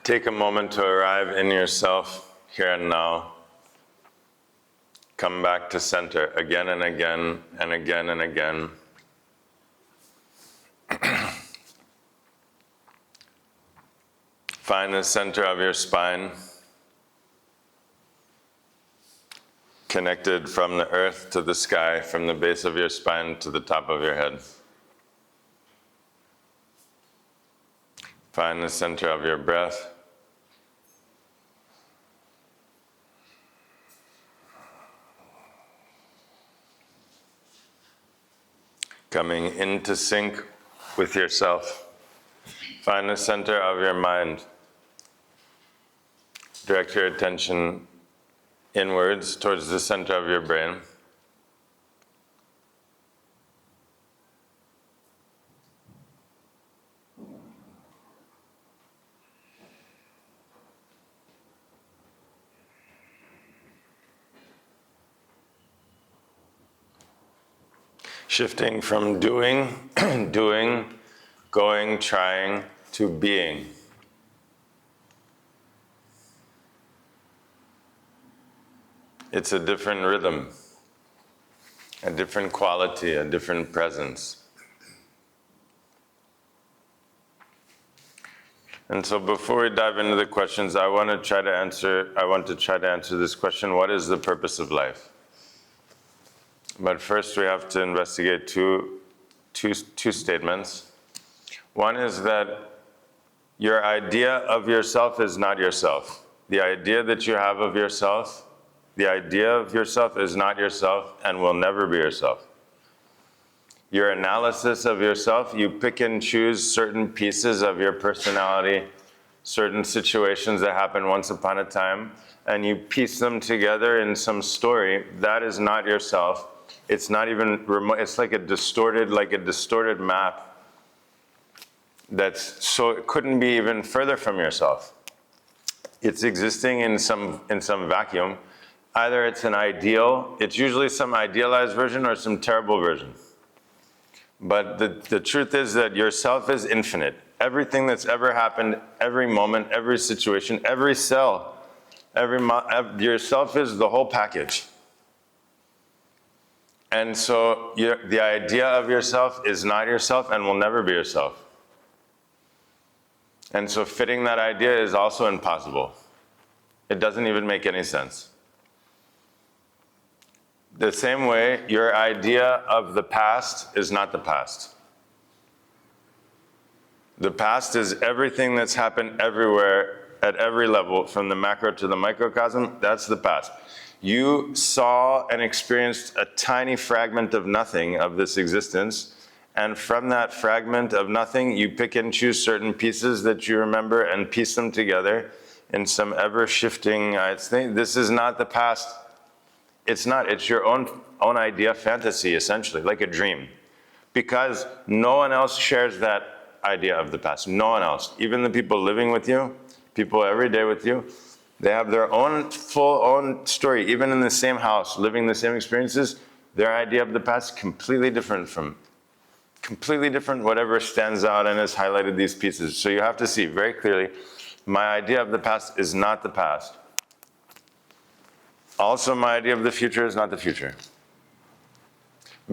Take a moment to arrive in yourself here and now. Come back to center again and again and again and again. Find the center of your spine, connected from the earth to the sky, from the base of your spine to the top of your head. Find the center of your breath. Coming into sync with yourself. Find the center of your mind. Direct your attention inwards towards the center of your brain. Shifting from doing, going, trying, to being. It's a different rhythm, a different quality, a different presence. And so before we dive into the questions, I want to try to answer this question: what is the purpose of life? But first we have to investigate two statements. One is that your idea of yourself is not yourself. The idea that you have of yourself, the idea of yourself is not yourself and will never be yourself. Your analysis of yourself, you pick and choose certain pieces of your personality, certain situations that happened once upon a time, and you piece them together in some story. That is not yourself. It's not even remote. It's like a distorted map. So it couldn't be even further from yourself. It's existing in some vacuum. Either it's an ideal, it's usually some idealized version or some terrible version. But the truth is that yourself is infinite. Everything that's ever happened, every moment, every situation, every cell, yourself is the whole package. And so the idea of yourself is not yourself and will never be yourself. And so fitting that idea is also impossible. It doesn't even make any sense. The same way, your idea of the past is not the past. The past is everything that's happened everywhere, at every level, from the macro to the microcosm. That's the past. You saw and experienced a tiny fragment of nothing of this existence, and from that fragment of nothing, you pick and choose certain pieces that you remember and piece them together in some ever-shifting thing. This is not the past. It's not. It's your own idea, fantasy, essentially, like a dream. Because no one else shares that idea of the past. No one else. Even the people living with you, people every day with you, they have their own own story. Even in the same house, living the same experiences, their idea of the past is completely different, whatever stands out and has highlighted these pieces. So you have to see very clearly, my idea of the past is not the past. Also, my idea of the future is not the future.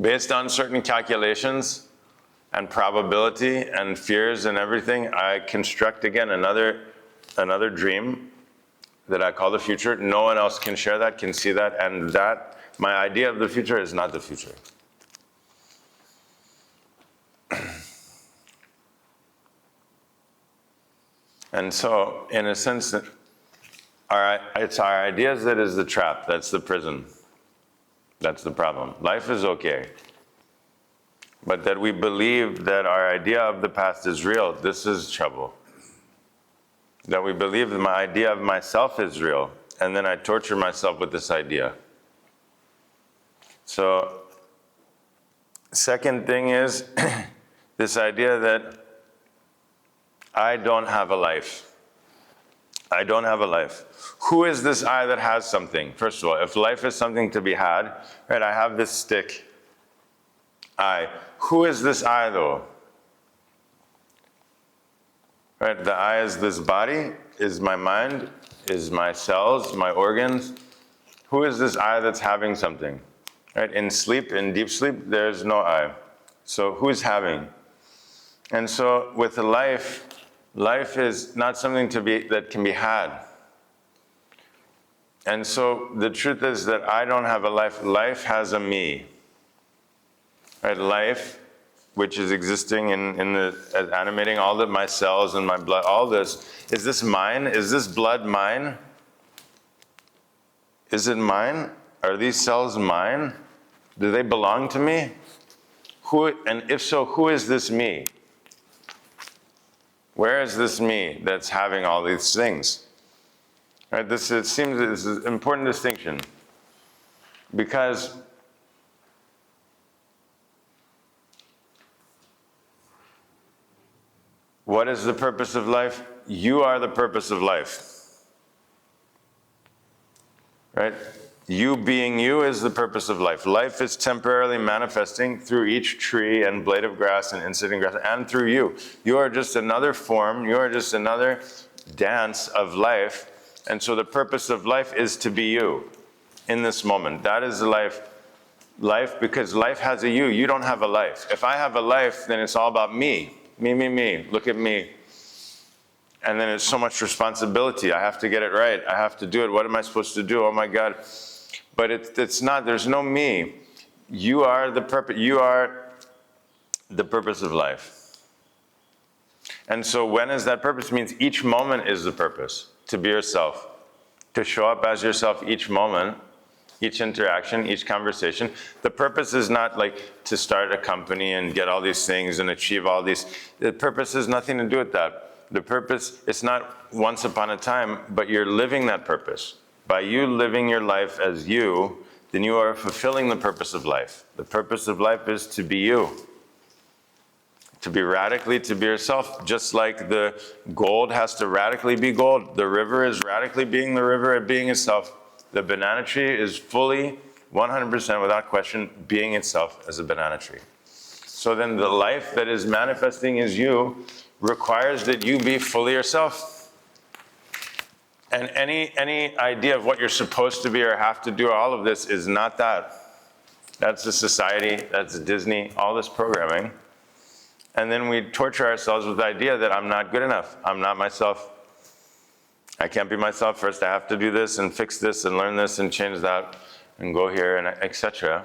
Based on certain calculations and probability and fears and everything, I construct again another dream that I call the future. No one else can share that, can see that, and that, my idea of the future is not the future. And so, in a sense, it's our ideas that is the trap, that's the prison. That's the problem. Life is okay. But that we believe that our idea of the past is real, this is trouble. That we believe that my idea of myself is real, and then I torture myself with this idea. So, second thing is this idea that I don't have a life. I don't have a life. Who is this I that has something? First of all, if life is something to be had, right, I have this stick. I. Who is this I though? Right? The I is this body, is my mind, is my cells, my organs. Who is this I that's having something? Right? In sleep, in deep sleep, there's no I. So who's having? And so with life, life is not something that can be had. And so the truth is that I don't have a life. Life has a me. Right? Life, which is existing animating all my cells and my blood, all this. Is this mine? Is this blood mine? Is it mine? Are these cells mine? Do they belong to me? And if so, who is this me? Where is this me that's having all these things? Right? This is an important distinction, because what is the purpose of life? You are the purpose of life. Right? You being you is the purpose of life. Life is temporarily manifesting through each tree and blade of grass and insect and grass, and through you. You are just another form. You are just another dance of life. And so the purpose of life is to be you in this moment. That is life. Life, because life has a you. You don't have a life. If I have a life, then it's all about me. Me. Look at me. And then it's so much responsibility. I have to get it right. I have to do it. What am I supposed to do? Oh my God. But it's not, there's no me. You are the purpose. You are the purpose of life. And so when is that purpose? It means each moment is the purpose. To be yourself. To show up as yourself each moment, each interaction, each conversation. The purpose is not like to start a company and get all these things and achieve all these. The purpose has nothing to do with that. The purpose, it's not once upon a time, but you're living that purpose. By you living your life as you, then you are fulfilling the purpose of life. The purpose of life is to be you. To be radically, to be yourself. Just like the gold has to radically be gold. The river is radically being the river and being itself. The banana tree is fully, 100% without question, being itself as a banana tree. So then the life that is manifesting as you requires that you be fully yourself. And any idea of what you're supposed to be or have to do, all of this is not that. That's the society, that's Disney, all this programming. And then we torture ourselves with the idea that I'm not good enough. I'm not myself. I can't be myself. First I have to do this and fix this and learn this and change that and go here and etc.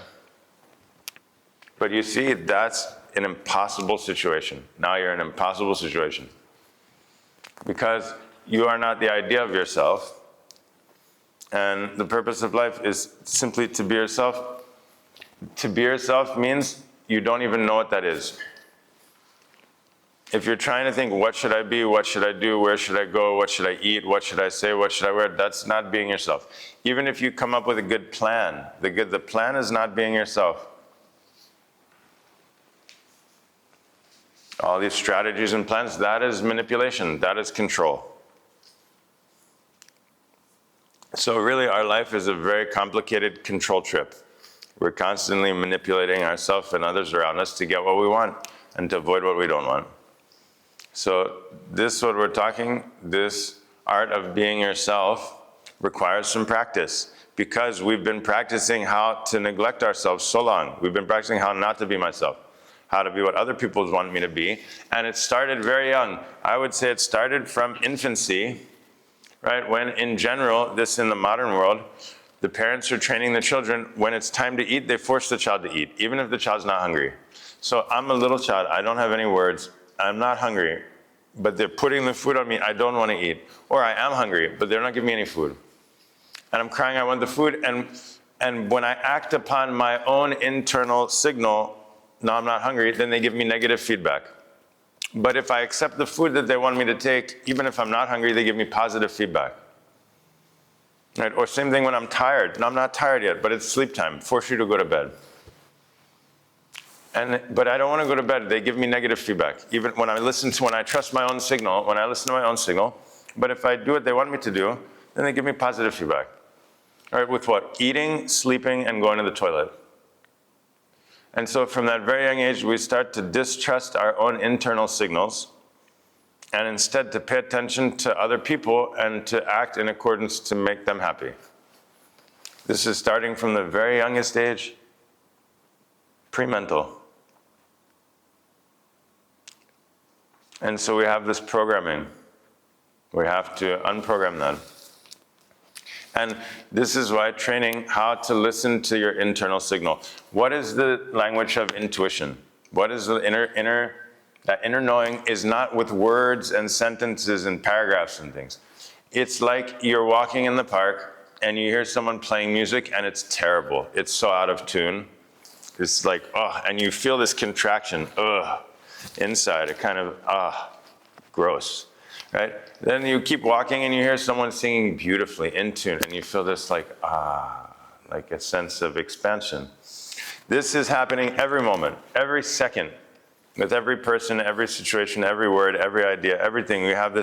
But you see, that's an impossible situation. Now you're in an impossible situation. Because you are not the idea of yourself. And the purpose of life is simply to be yourself. To be yourself means you don't even know what that is. If you're trying to think, what should I be, what should I do, where should I go, what should I eat, what should I say, what should I wear, that's not being yourself. Even if you come up with a good plan, the plan is not being yourself. All these strategies and plans, that is manipulation, that is control. So really our life is a very complicated control trip. We're constantly manipulating ourselves and others around us to get what we want and to avoid what we don't want. So this, what we're talking, this art of being yourself requires some practice, because we've been practicing how to neglect ourselves so long. We've been practicing how not to be myself, how to be what other people want me to be. And it started very young. I would say it started from infancy, right? When in general, this in the modern world, the parents are training the children, when it's time to eat, they force the child to eat, even if the child's not hungry. So I'm a little child, I don't have any words, I'm not hungry, but they're putting the food on me, I don't want to eat. Or I am hungry, but they're not giving me any food. And I'm crying, I want the food, and when I act upon my own internal signal, no, I'm not hungry, then they give me negative feedback. But if I accept the food that they want me to take, even if I'm not hungry, they give me positive feedback. Right? Or same thing when I'm tired. No, I'm not tired yet, but it's sleep time. Force you to go to bed. But I don't want to go to bed. They give me negative feedback. Even when I trust my own signal, when I listen to my own signal, but if I do what they want me to do, then they give me positive feedback. All right, with what? Eating, sleeping, and going to the toilet. And so from that very young age, we start to distrust our own internal signals and instead to pay attention to other people and to act in accordance to make them happy. This is starting from the very youngest age, pre-mental. And so we have this programming. We have to unprogram that. And this is why training how to listen to your internal signal. What is the language of intuition? What is the that inner knowing is not with words and sentences and paragraphs and things. It's like you're walking in the park and you hear someone playing music and it's terrible. It's so out of tune. It's like, and you feel this contraction, inside, a kind of, gross, right? Then you keep walking and you hear someone singing beautifully in tune and you feel this like a sense of expansion. This is happening every moment, every second, with every person, every situation, every word, every idea, everything. We have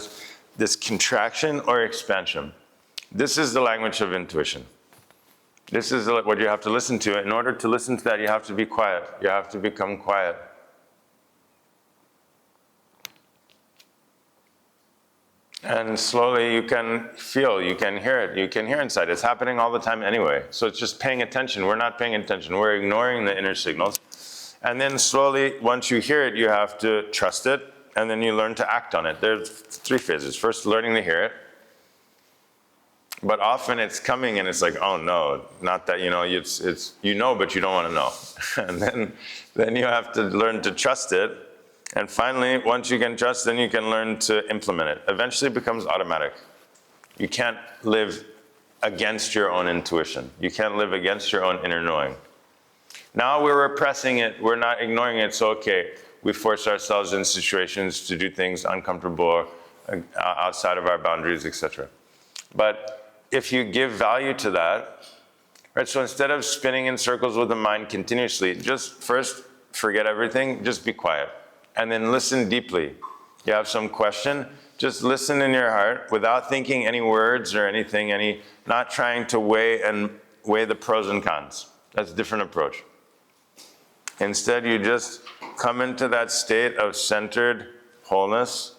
this contraction or expansion. This is the language of intuition. This is what you have to listen to. In order to listen to that, you have to be quiet. You have to become quiet. And slowly you can feel, you can hear it, you can hear inside. It's happening all the time anyway. So it's just paying attention. We're not paying attention. We're ignoring the inner signals. And then slowly, once you hear it, you have to trust it, and then you learn to act on it. There's 3 phases. First, learning to hear it. But often it's coming and it's like, oh no, not that, it's but you don't want to know. And then you have to learn to trust it. And finally, once you can trust, then you can learn to implement it. Eventually it becomes automatic. You can't live against your own intuition. You can't live against your own inner knowing. Now we're repressing it, we're not ignoring it, so okay, we force ourselves in situations to do things uncomfortable, outside of our boundaries, etc. But if you give value to that, right, so instead of spinning in circles with the mind continuously, just first forget everything, just be quiet. And then listen deeply. You have some question, just listen in your heart without thinking any words or anything, not trying to weigh the pros and cons. That's a different approach. Instead, you just come into that state of centered wholeness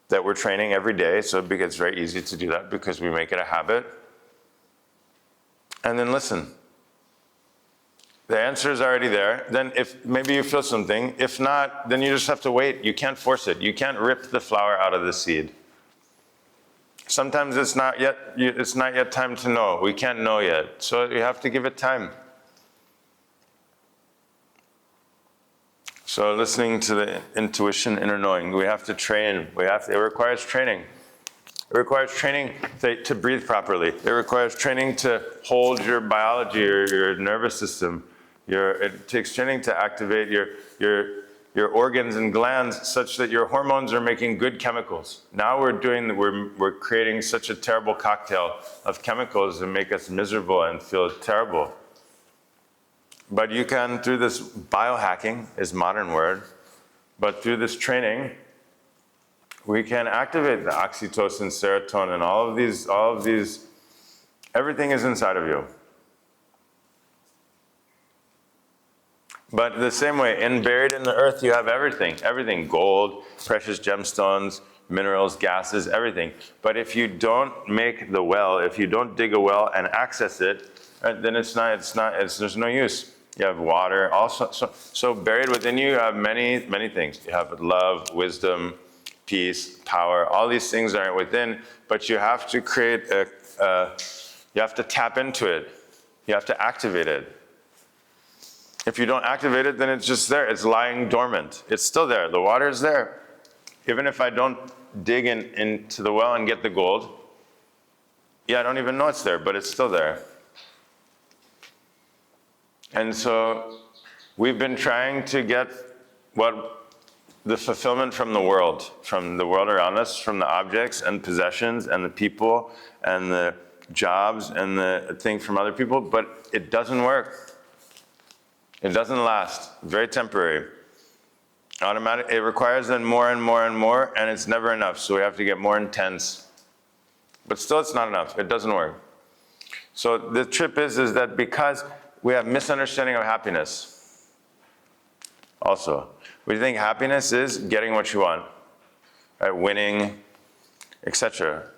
that we're training every day, so it gets very easy to do that because we make it a habit. And then listen. The answer is already there. Then if maybe you feel something, if not, then you just have to wait. You can't force it. You can't rip the flower out of the seed. Sometimes it's not yet time to know. We can't know yet. So you have to give it time. So listening to the intuition, inner knowing, we have to train. It requires training. It requires training to breathe properly. It requires training to hold your biology or your nervous system. It takes training to activate your organs and glands such that your hormones are making good chemicals. Now we're creating such a terrible cocktail of chemicals that make us miserable and feel terrible. But you can, through this biohacking, is modern word, but through this training, we can activate the oxytocin, serotonin, all of these, everything is inside of you. But the same way, buried in the earth, you have everything, gold, precious gemstones, minerals, gases, everything. But if you don't make the well, if you don't dig a well and access it, then there's no use. You have water, also, so buried within you have many, many things. You have love, wisdom, peace, power, all these things are within, but you have to create you have to tap into it. You have to activate it. If you don't activate it, then it's just there. It's lying dormant. It's still there. The water is there. Even if I don't dig into the well and get the gold, I don't even know it's there, but it's still there. And so we've been trying to get the fulfillment from the world around us, from the objects and possessions and the people and the jobs and the thing from other people, but it doesn't work. It doesn't last. Very temporary. Automatic. It requires then more and more and more, and it's never enough. So we have to get more intense. But still, it's not enough. It doesn't work. So the trip is that because we have misunderstanding of happiness. Also, we think happiness is getting what you want. right? Winning, etc.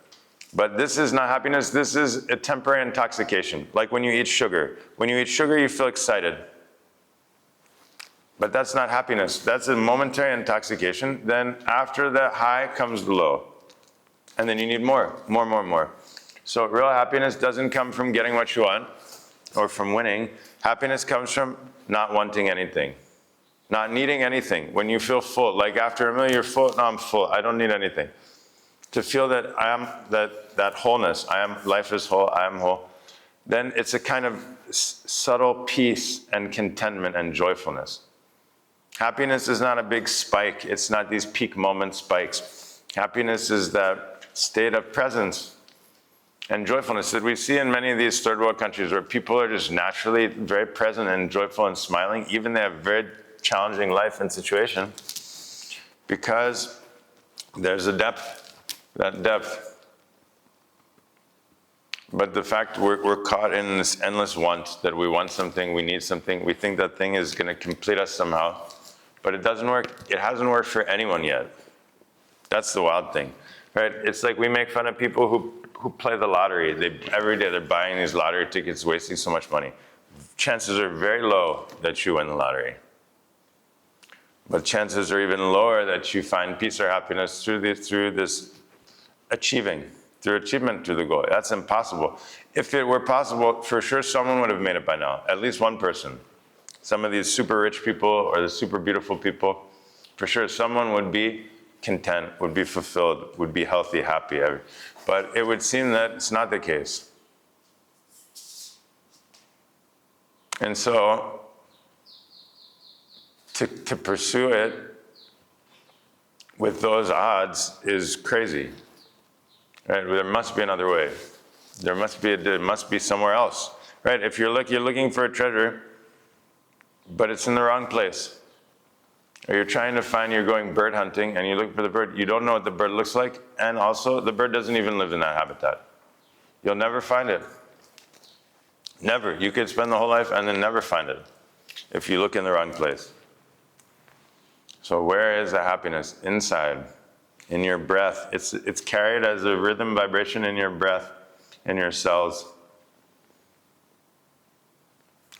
But this is not happiness. This is a temporary intoxication. Like when you eat sugar. When you eat sugar, you feel excited. But that's not happiness. That's a momentary intoxication. Then after the high comes the low. And then you need more. So real happiness doesn't come from getting what you want or from winning. Happiness comes from not wanting anything, not needing anything. When you feel full, like after a meal, you're full. No, I'm full. I don't need anything. To feel that I am that wholeness. Life is whole. I am whole. Then it's a kind of subtle peace and contentment and joyfulness. Happiness is not a big spike. It's not these peak moment spikes. Happiness is that state of presence and joyfulness that we see in many of these third world countries where people are just naturally very present and joyful and smiling, even they have very challenging life and situation, because there's a depth, that depth. But the fact we're caught in this endless want, that we want something, we need something, we think that thing is going to complete us somehow, but it doesn't work. It hasn't worked for anyone yet. That's the wild thing, right? It's like we make fun of people who play the lottery. Every day they're buying these lottery tickets, wasting so much money. Chances are very low that you win the lottery. But chances are even lower that you find peace or happiness through this achievement to the goal. That's impossible. If it were possible, for sure someone would have made it by now, at least one person. Some of these super rich people or the super beautiful people, for sure someone would be content, would be fulfilled, would be healthy, happy. But it would seem that it's not the case. And so, to pursue it with those odds is crazy. Right? There must be another way. There must be somewhere else. Right? If you're looking for a treasure, but it's in the wrong place. Or you're going bird hunting and you look for the bird, you don't know what the bird looks like, and also the bird doesn't even live in that habitat. You'll never find it. Never. You could spend the whole life and then never find it if you look in the wrong place. So where is the happiness? Inside, in your breath. It's carried as a rhythm vibration in your breath, in your cells.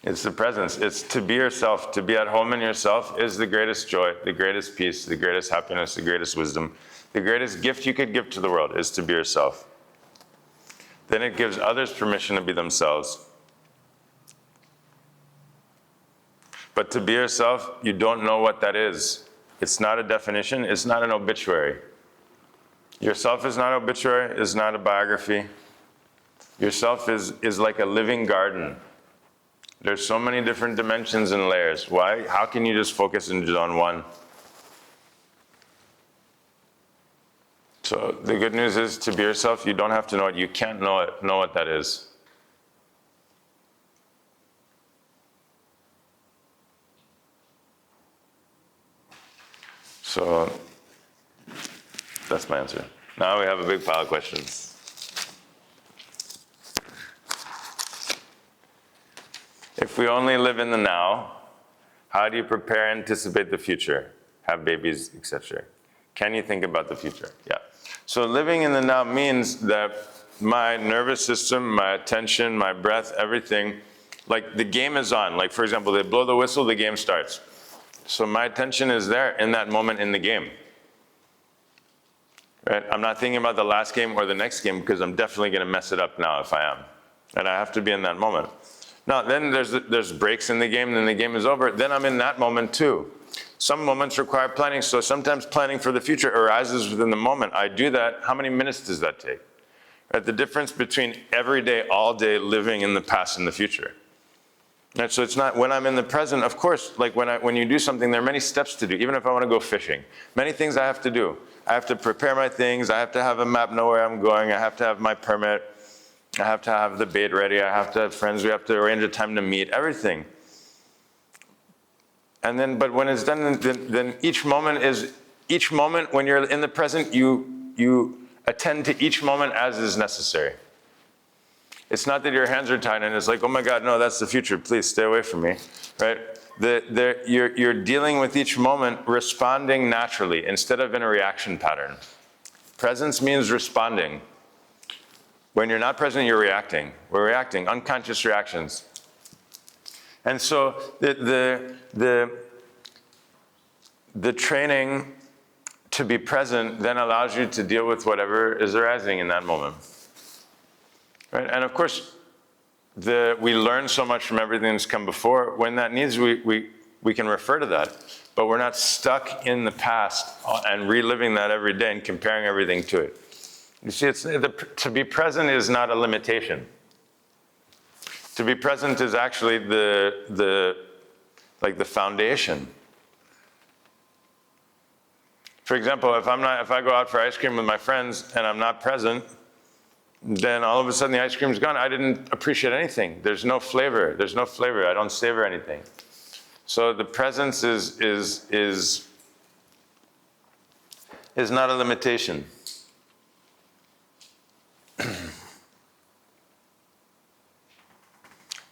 It's the presence. It's to be yourself, to be at home in yourself is the greatest joy, the greatest peace, the greatest happiness, the greatest wisdom. The greatest gift you could give to the world is to be yourself. Then it gives others permission to be themselves. But to be yourself, you don't know what that is. It's not a definition. It's not an obituary. Yourself is not an obituary. It's not a biography. Yourself is like a living garden. There's so many different dimensions and layers. Why? How can you just focus on one? So the good news is, to be yourself, you don't have to know it. You can't know what that is. So that's my answer. Now we have a big pile of questions. If we only live in the now, how do you prepare and anticipate the future? Have babies, etc. Can you think about the future? Yeah. So living in the now means that my nervous system, my attention, my breath, everything, like the game is on. Like, for example, they blow the whistle, the game starts. So my attention is there in that moment in the game. Right? I'm not thinking about the last game or the next game, because I'm definitely going to mess it up now if I am. And I have to be in that moment. Now, then there's breaks in the game, then the game is over. Then I'm in that moment too. Some moments require planning, so sometimes planning for the future arises within the moment. I do that. How many minutes does that take? Right? The difference between every day, all day, living in the past and the future. Right? So it's not when I'm in the present, of course, like when you do something, there are many steps to do, even if I want to go fishing. Many things I have to do. I have to prepare my things. I have to have a map, know where I'm going. I have to have my permit. I have to have the bait ready. I have to have friends. We have to arrange a time to meet, everything. And then, but when it's done, then each moment when you're in the present, you attend to each moment as is necessary. It's not that your hands are tied and it's like, oh my God, no, that's the future. Please stay away from me, right? You're dealing with each moment responding naturally instead of in a reaction pattern. Presence means responding. When you're not present, you're reacting. We're reacting, unconscious reactions. And so the training to be present then allows you to deal with whatever is arising in that moment. Right? And of course, we learn so much from everything that's come before. When that needs, we can refer to that. But we're not stuck in the past and reliving that every day and comparing everything to it. You see, to be present is not a limitation. To be present is actually the foundation. For example, if I go out for ice cream with my friends and I'm not present, then all of a sudden the ice cream's gone. I didn't appreciate anything. There's no flavor. I don't savor anything. So the presence is not a limitation.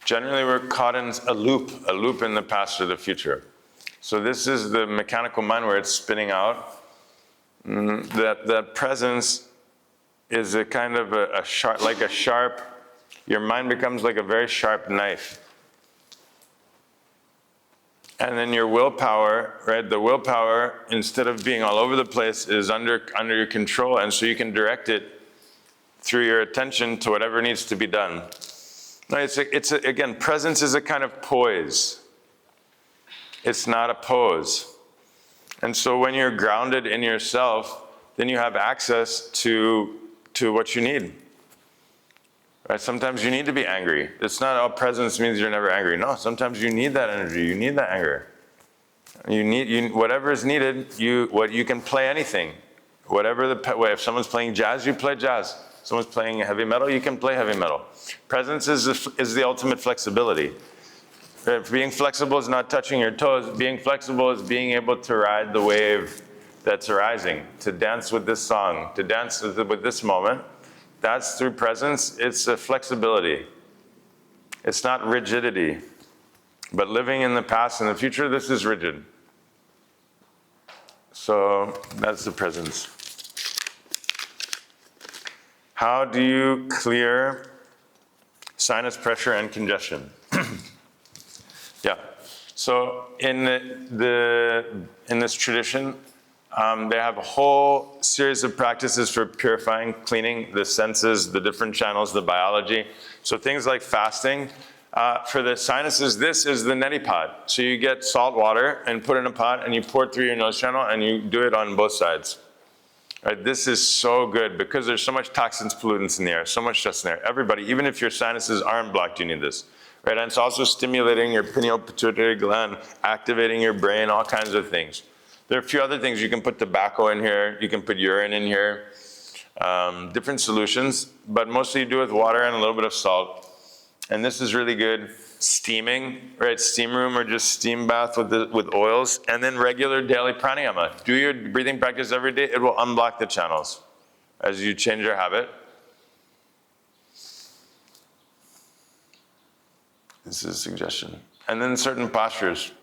Generally, we're caught in a loop in the past or the future. So this is the mechanical mind where it's spinning out. That presence is a kind of a sharp, your mind becomes like a very sharp knife. And then your willpower, right? The willpower, instead of being all over the place, is under your control, and so you can direct it through your attention to whatever needs to be done. No, again, presence is a kind of poise. It's not a pose. And so when you're grounded in yourself, then you have access to what you need. Right? Sometimes you need to be angry. It's not all presence means you're never angry. No, sometimes you need that energy. You need that anger. Whatever is needed. You can play anything. If someone's playing jazz, you play jazz. Someone's playing heavy metal, you can play heavy metal. Presence is the ultimate flexibility. Being flexible is not touching your toes. Being flexible is being able to ride the wave that's arising, to dance with this song, to dance with this moment. That's through presence. It's a flexibility. It's not rigidity. But living in the past and the future, this is rigid. So that's the presence. How do you clear sinus pressure and congestion? Yeah. So in this tradition, they have a whole series of practices for purifying, cleaning the senses, the different channels, the biology. So things like fasting. For the sinuses, this is the neti pot. So you get salt water and put it in a pot and you pour it through your nose channel and you do it on both sides. Right, this is so good because there's so much toxins, pollutants in the air, so much stress in there. Everybody, even if your sinuses aren't blocked, you need this. Right, and it's also stimulating your pineal pituitary gland, activating your brain, all kinds of things. There are a few other things. You can put tobacco in here, you can put urine in here, different solutions, but mostly you do it with water and a little bit of salt. And this is really good. Steaming, right? Steam room or just steam bath with oils, and then regular daily pranayama. Do your breathing practice every day. It will unblock the channels as you change your habit. This is a suggestion. And then certain postures,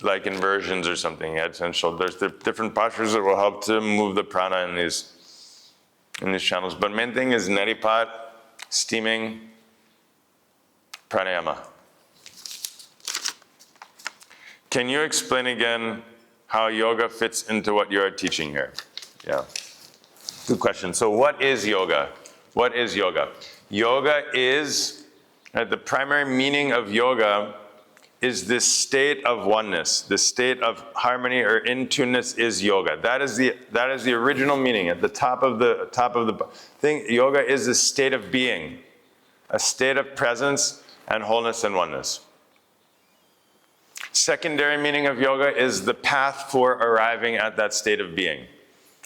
like inversions or something, heads and shoulders. There are different postures that will help to move the prana in these channels. But main thing is neti pot, steaming, pranayama. Can you explain again how yoga fits into what you are teaching here? Yeah, good question. So what is yoga? What is yoga? Yoga is, the primary meaning of yoga is this state of oneness, this state of harmony or in tuneness is yoga. That is the original meaning at the top of the thing. Yoga is a state of being, a state of presence and wholeness and oneness. Secondary meaning of yoga is the path for arriving at that state of being.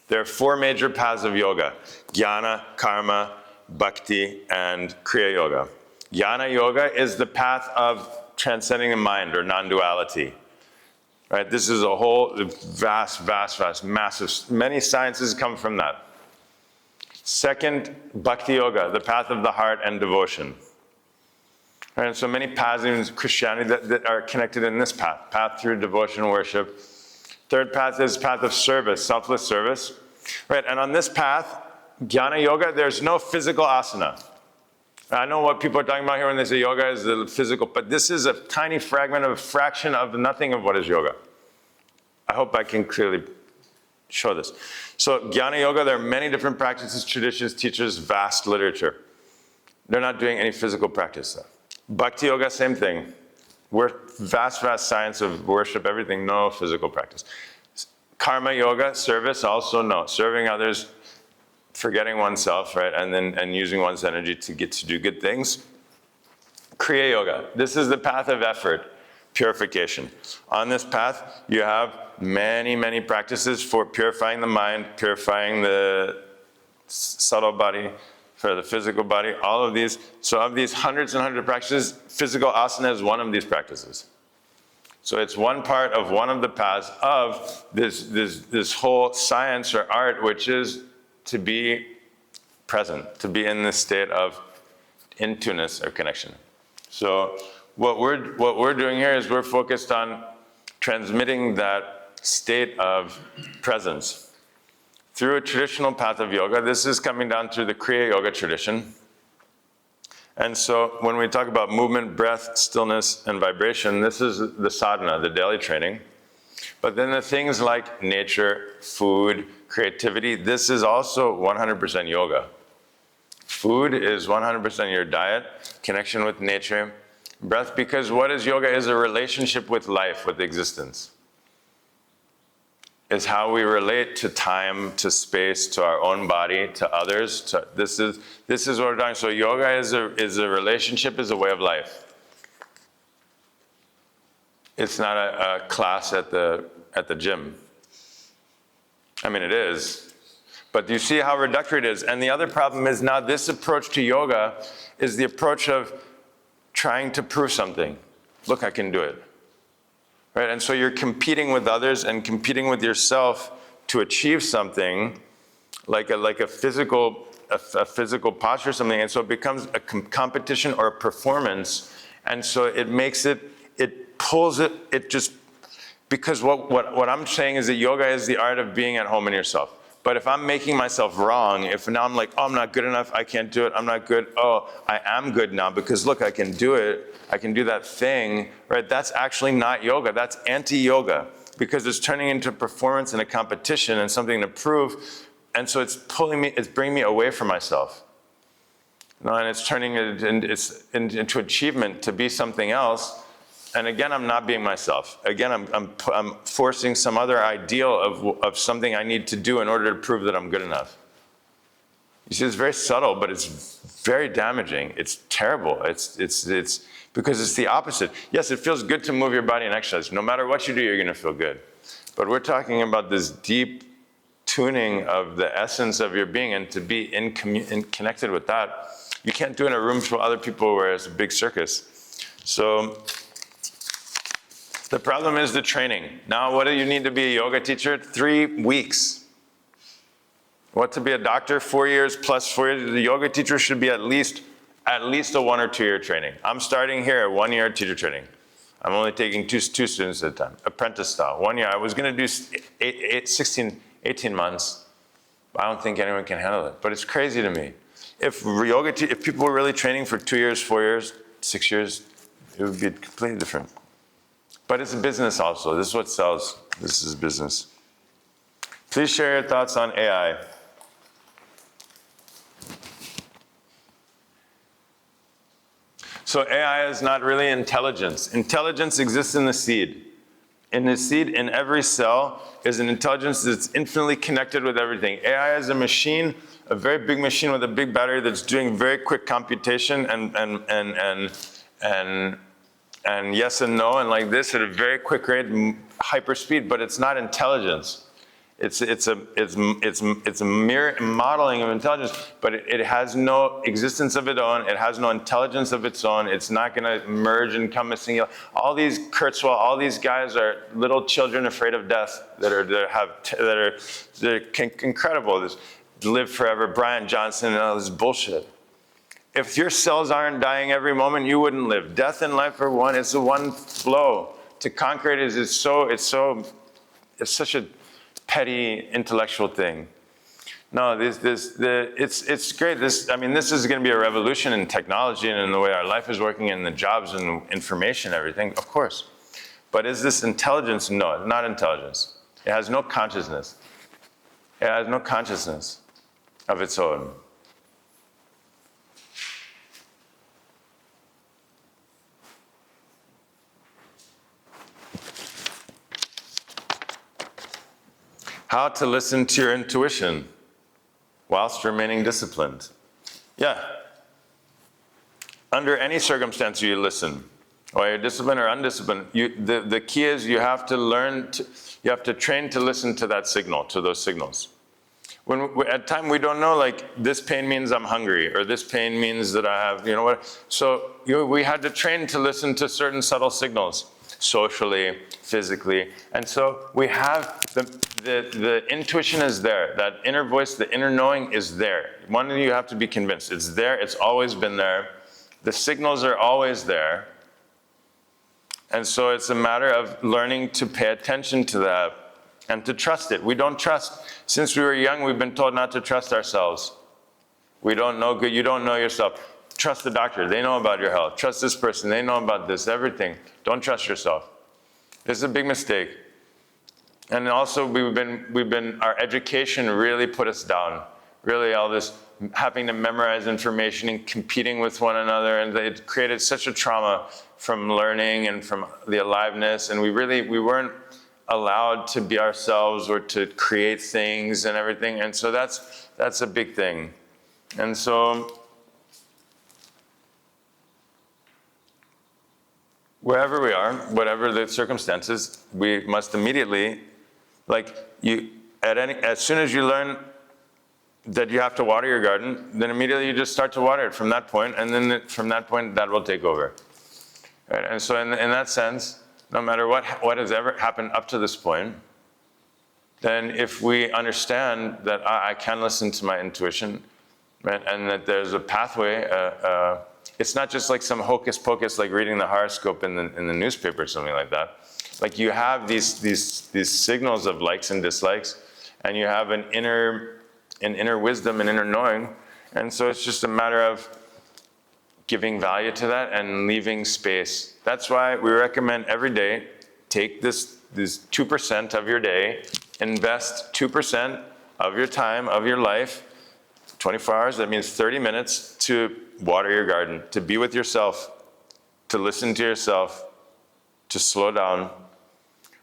There are four major paths of yoga: jnana, karma, bhakti, and kriya yoga. Jnana yoga is the path of transcending the mind or non-duality. Right? This is a whole vast, massive, many sciences come from that. Second, bhakti yoga, the path of the heart and devotion. And so many paths in Christianity that are connected in this path. Path through devotion and worship. Third path is path of service, selfless service. Right, and on this path, Jnana Yoga, there's no physical asana. I know what people are talking about here when they say yoga is the physical, but this is a tiny fragment of a fraction of nothing of what is yoga. I hope I can clearly show this. So Jnana Yoga, there are many different practices, traditions, teachers, vast literature. They're not doing any physical practice though. Bhakti Yoga, same thing. Vast science of worship, everything, no physical practice. Karma Yoga, service, also no. Serving others, forgetting oneself, right? And using one's energy to get to do good things. Kriya Yoga, this is the path of effort, purification. On this path, you have many, many practices for purifying the mind, purifying the subtle body, for the physical body, all of these. So of these hundreds and hundreds of practices, physical asana is one of these practices. So it's one part of one of the paths of this whole science or art, which is to be present, to be in this state of in-tuneness or connection. So what we're doing here is we're focused on transmitting that state of presence through a traditional path of yoga. This is coming down through the Kriya Yoga tradition. And so when we talk about movement, breath, stillness, and vibration, this is the sadhana, the daily training. But then the things like nature, food, creativity, this is also 100% yoga. Food is 100% your diet, connection with nature, breath, because what is yoga is a relationship with life, with existence. Is how we relate to time, to space, to our own body, to others. This is what we're doing. So yoga is a relationship, is a way of life. It's not a class at the gym. I mean, it is, but you see how reductory it is. And the other problem is now this approach to yoga is the approach of trying to prove something. Look, I can do it. Right? And so you're competing with others and competing with yourself to achieve something like a physical posture or something. And so it becomes a competition or a performance. And so it pulls it just, because what I'm saying is that yoga is the art of being at home in yourself. But if I'm making myself wrong, if now I'm like, oh, I'm not good enough, I can't do it, I'm not good, oh, I am good now because look, I can do it, I can do that thing, right? That's actually not yoga, that's anti-yoga, because it's turning into performance and a competition and something to prove, and so it's bringing me away from myself. No, and it's turning it into achievement to be something else. And again, I'm not being myself. Again, I'm forcing some other ideal of something I need to do in order to prove that I'm good enough. You see, it's very subtle, but it's very damaging. It's terrible. It's because it's the opposite. Yes, it feels good to move your body and exercise. No matter what you do, you're going to feel good. But we're talking about this deep tuning of the essence of your being, and to be connected with that, you can't do it in a room full of other people where it's a big circus. So the problem is the training. Now, what do you need to be a yoga teacher? 3 weeks. What to be a doctor? 4 years plus 4 years. The yoga teacher should be at least a 1 or 2 year training. I'm starting here at 1 year teacher training. I'm only taking two students at a time, apprentice style. 1 year. I was going to do 18 months. I don't think anyone can handle it. But it's crazy to me. If people were really training for 2 years, 4 years, 6 years, it would be completely different. But it's a business also. This is what sells. This is business. Please share your thoughts on AI. So AI is not really intelligence. Intelligence exists in the seed. In the seed, in every cell, is an intelligence that's infinitely connected with everything. AI is a machine, a very big machine with a big battery that's doing very quick computation and yes and no, and like this at a very quick rate, hyper speed, but it's not intelligence. It's a mere modeling of intelligence, but it has no existence of its own. It has no intelligence of its own. It's not going to merge and come a singular. All these Kurzweil, all these guys are little children afraid of death that are incredible. This live forever, Brian Johnson, and all this bullshit. If your cells aren't dying every moment, you wouldn't live. Death and life are one. It's the one flow. To conquer it is it's such a petty intellectual thing. No, it's great. This is going to be a revolution in technology and in the way our life is working and the jobs and information, everything, of course. But is this intelligence? No, it's not intelligence. It has no consciousness. It has no consciousness of its own. How to listen to your intuition whilst remaining disciplined. Yeah. Under any circumstance you listen, whether you're disciplined or undisciplined, the key is you have to train to listen to that signal, to those signals. At time we don't know, like, this pain means I'm hungry, or this pain means that I have, what. So we had to train to listen to certain subtle signals, socially, physically. And so we have the intuition is there. That inner voice, the inner knowing is there. One of you have to be convinced. It's there. It's always been there. The signals are always there. And so it's a matter of learning to pay attention to that and to trust it. We don't trust. Since we were young, we've been told not to trust ourselves. We don't know good. You don't know yourself. Trust the doctor. They know about your health. Trust this person. They know about this, everything. Don't trust yourself. This is a big mistake. And also our education really put us down. Really all this having to memorize information and competing with one another, and it created such a trauma from learning and from the aliveness, and we weren't allowed to be ourselves or to create things and everything, and so that's a big thing. And so wherever we are, whatever the circumstances, we must immediately, as soon as you learn that you have to water your garden, then immediately you just start to water it from that point, and then from that point, that will take over. Right? And so in that sense, no matter what has ever happened up to this point, then if we understand that I can listen to my intuition, right, and that there's a pathway, it's not just like some hocus pocus, like reading the horoscope in the newspaper or something like that. Like you have these signals of likes and dislikes, and you have an inner wisdom and inner knowing, and so it's just a matter of giving value to that and leaving space. That's why we recommend every day, take this 2% of your day, invest 2% of your time, of your life, 24 hours, that means 30 minutes to water your garden, to be with yourself, to listen to yourself, to slow down.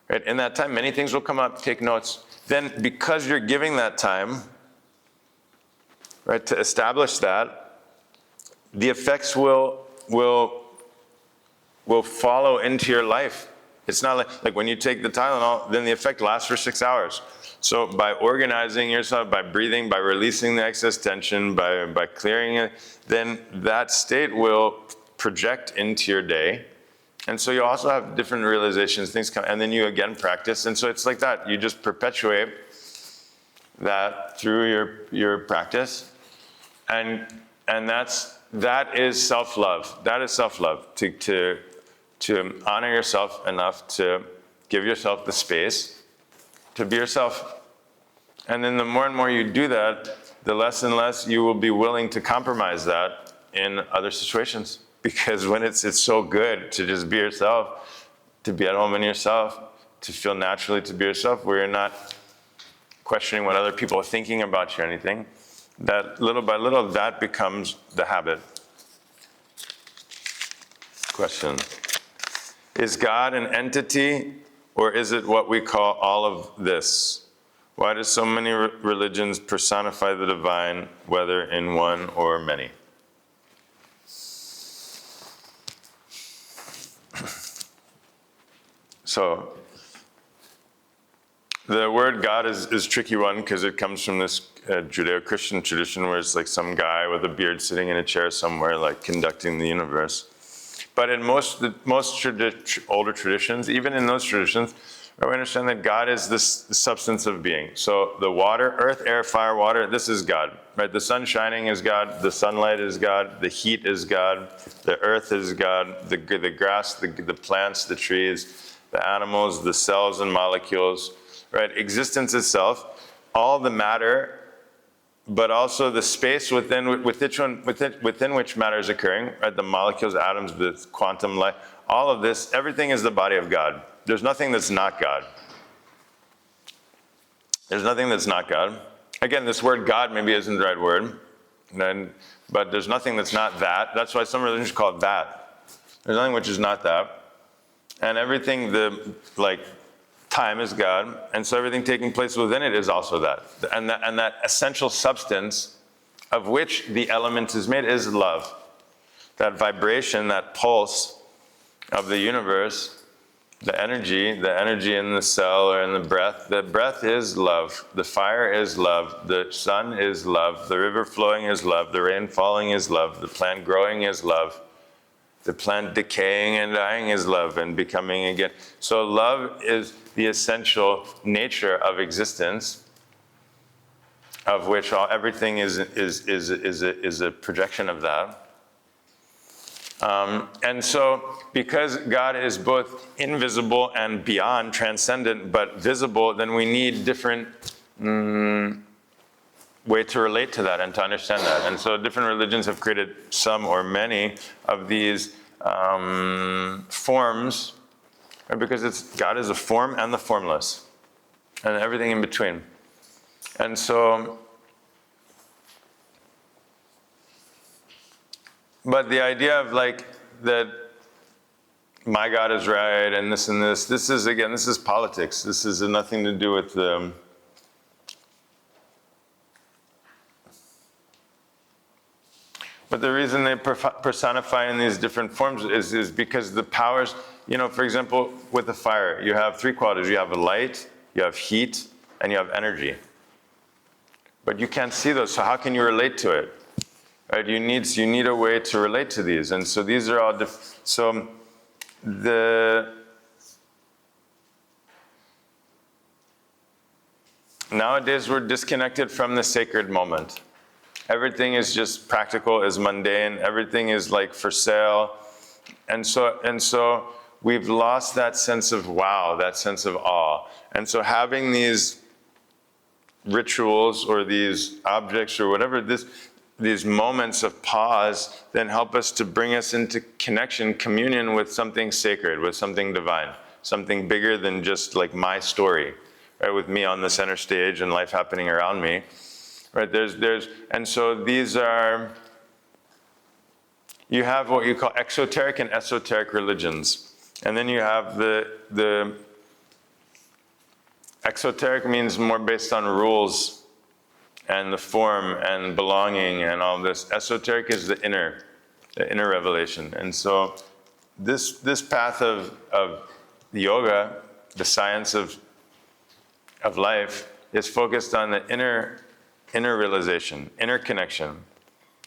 Right? In that time, many things will come up, take notes. Then because you're giving that time, right, to establish that, the effects will follow into your life. It's not like when you take the Tylenol, then the effect lasts for 6 hours. So by organizing yourself, by breathing, by releasing the excess tension, by clearing it, then that state will project into your day. And so you also have different realizations, things come, and then you again practice. And so it's like that. You just perpetuate that through your practice. And that is self-love. That is self-love, to honor yourself enough to give yourself the space to be yourself. And then the more and more you do that, the less and less you will be willing to compromise that in other situations. Because when it's so good to just be yourself, to be at home in yourself, to feel naturally to be yourself, where you're not questioning what other people are thinking about you or anything, that little by little, that becomes the habit. Question. Is God an entity, or is it what we call all of this? Why do so many religions personify the divine, whether in one or many? So, the word God is a tricky one because it comes from this Judeo-Christian tradition where it's like some guy with a beard sitting in a chair somewhere, like conducting the universe. But in most older traditions, even in those traditions, We understand that God is the substance of being. So the water, earth, air, fire, water, this is God, right? The sun shining is God, the sunlight is God, the heat is God, the earth is God, the grass, the plants, the trees, the animals, the cells and molecules, right? Existence itself, all the matter, but also the space within which matter is occurring, right? The molecules, atoms, the quantum light, all of this, everything is the body of God. There's nothing that's not God. There's nothing that's not God. Again, this word God maybe isn't the right word, but there's nothing that's not that. That's why some religions call it that. There's nothing which is not that. And everything, time is God, and so everything taking place within it is also that. And that essential substance of which the element is made is love. That vibration, that pulse of the universe, the energy in the cell or in the breath is love. The fire is love. The sun is love. The river flowing is love. The rain falling is love. The plant growing is love. The plant decaying and dying is love and becoming again. So love is the essential nature of existence, of which everything is a projection of that. And so, because God is both invisible and beyond, transcendent, but visible, then we need different way to relate to that and to understand that. And so different religions have created some or many of these forms, right? Because God is a form and the formless, and everything in between. And so, but the idea of that my God is right and this, this is politics. This has nothing to do with but the reason they personify in these different forms is because the powers, for example, with the fire, you have three qualities. You have light, you have heat, and you have energy. But you can't see those, so how can you relate to it? Right? You need a way to relate to these. And so these are all nowadays we're disconnected from the sacred moment. Everything is just practical, is mundane. Everything is for sale. And so we've lost that sense of wow, that sense of awe. And so having these rituals or these objects or whatever, these moments of pause then help us to bring us into connection, communion with something sacred, with something divine, something bigger than just my story, right? With me on the center stage and life happening around me. Right, and so these are, you have what you call exoteric and esoteric religions. And then you have the exoteric means more based on rules and the form and belonging and all this. Esoteric is the inner revelation. And so this path of yoga, the science of life, is focused on the inner realization, inner connection,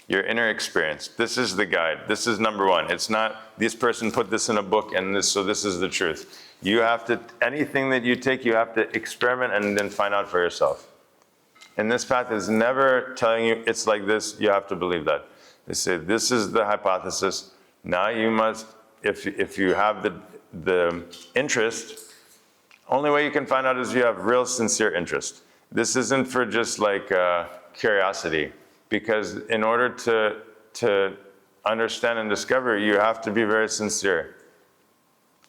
your inner experience. This is the guide. This is number one. It's not this person put this in a book and this is the truth. You have to, anything that you take, you have to experiment and then find out for yourself. And this path is never telling you it's like this, you have to believe that. They say this is the hypothesis. Now you must, if you have the interest, only way you can find out is you have real sincere interest. This isn't for just curiosity, because in order to understand and discover, you have to be very sincere.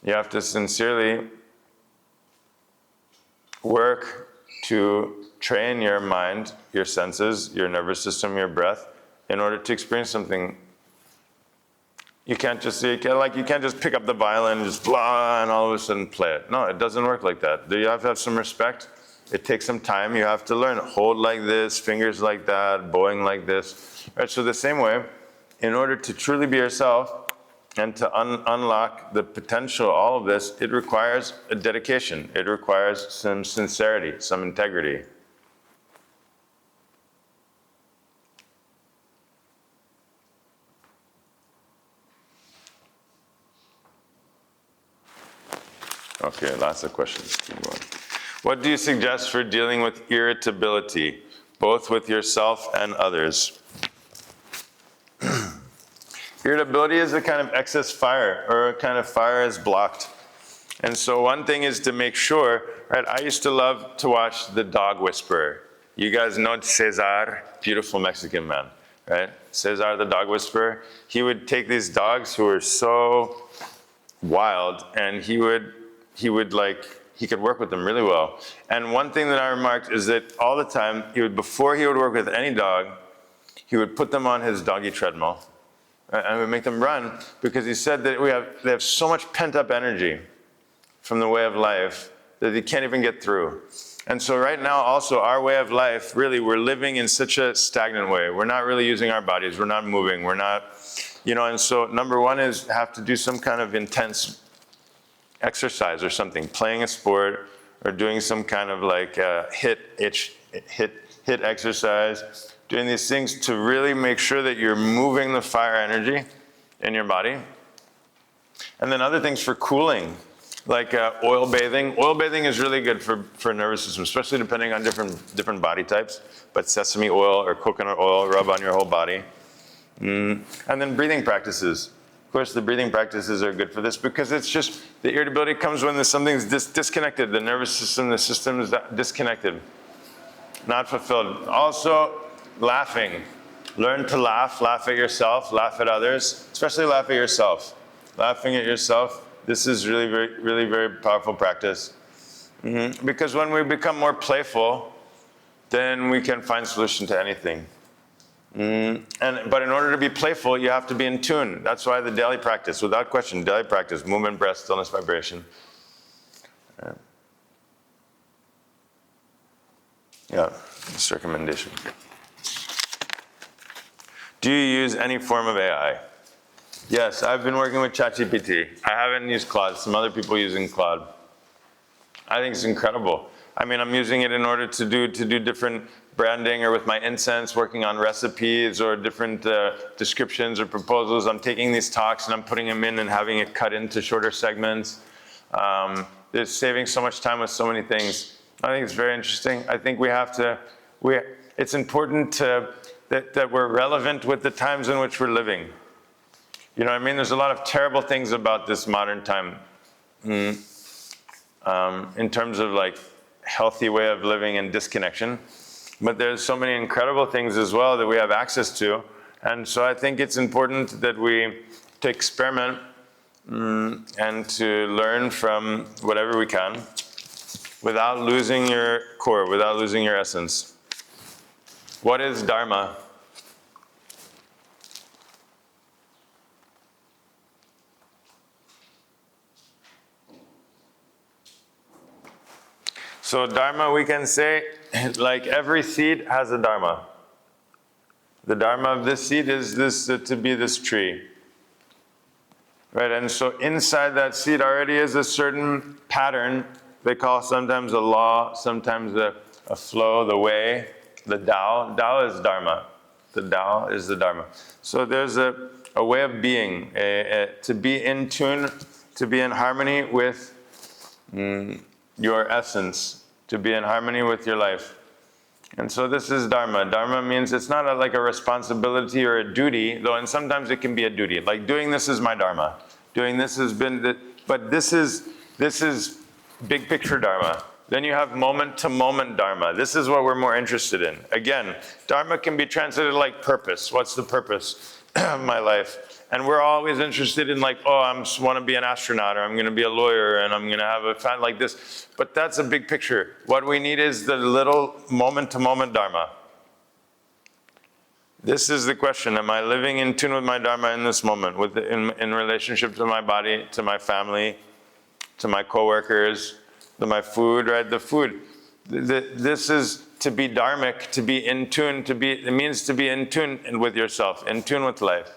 You have to sincerely work to train your mind, your senses, your nervous system, your breath, in order to experience something. You can't just pick up the violin and just blah and all of a sudden play it. No, it doesn't work like that. You have to have some respect. It takes some time. You have to learn. Hold like this, fingers like that, bowing like this. Right? So the same way, in order to truly be yourself and to unlock the potential, all of this, it requires a dedication. It requires some sincerity, some integrity. Okay, lots of questions. Keep going. What do you suggest for dealing with irritability, both with yourself and others? Irritability is a kind of excess fire, or a kind of fire is blocked. And so one thing is to make sure, right, I used to love to watch The Dog Whisperer. You guys know Cesar, beautiful Mexican man, right? Cesar the Dog Whisperer. He would take these dogs who were so wild, and he could work with them really well. And one thing that I remarked is that all the time, before he would work with any dog, he would put them on his doggy treadmill, and would make them run, because he said that they have so much pent-up energy from the way of life that they can't even get through. And so right now also our way of life, really, we're living in such a stagnant way. We're not really using our bodies. We're not moving. We're not, and so number one is have to do some kind of intense exercise or something, playing a sport or doing some kind of like hit exercise, doing these things to really make sure that you're moving the fire energy in your body. And then other things for cooling, like oil bathing. Oil bathing is really good for nervous system, especially depending on different body types. But sesame oil or coconut oil, rub on your whole body. And then breathing practices. Of course, the breathing practices are good for this, because it's just the irritability comes when something's disconnected. The nervous system, the system is disconnected, not fulfilled. Also, laughing. Learn to laugh at yourself, laugh at others, especially laugh at yourself. Laughing at yourself. This is really, very, really very powerful practice. Because when we become more playful, then we can find solution to anything. But in order to be playful, you have to be in tune. That's why the daily practice, without question, daily practice, movement, breath, stillness, vibration. Yeah, this recommendation. Do you use any form of AI? Yes, I've been working with ChatGPT. I haven't used Claude. Some other people using Claude. I think it's incredible. I mean, I'm using it in order to do different branding, or with my incense, working on recipes or different descriptions or proposals. I'm taking these talks and I'm putting them in and having it cut into shorter segments. It's saving so much time with so many things. I think it's very interesting. I think it's important that we're relevant with the times in which we're living. You know what I mean? There's a lot of terrible things about this modern time in terms of like healthy way of living and disconnection. But there's so many incredible things as well that we have access to. And so I think it's important that to experiment and to learn from whatever we can without losing your core, without losing your essence. What is dharma? So dharma, we can say, like every seed has a dharma. The dharma of this seed is this to be this tree. Right, and so inside that seed already is a certain pattern. They call sometimes a law, sometimes a flow, the way, the Tao. Tao is dharma. The Tao is the dharma. So there's a way of being, to be in tune, to be in harmony with your essence, to be in harmony with your life. And so this is dharma. Dharma means it's not like a responsibility or a duty, though, and sometimes it can be a duty. Like doing this is my dharma. Doing this has been, but this is big picture dharma. Then you have moment to moment dharma. This is what we're more interested in. Again, dharma can be translated like purpose. What's the purpose of my life? And we're always interested in like, I want to be an astronaut, or I'm going to be a lawyer, and I'm going to have a family like this. But that's a big picture. What we need is the little moment-to-moment dharma. This is the question. Am I living in tune with my dharma in this moment, in relationship to my body, to my family, to my coworkers, to my food, right? The food. This is to be dharmic, to be in tune, it means to be in tune with yourself, in tune with life.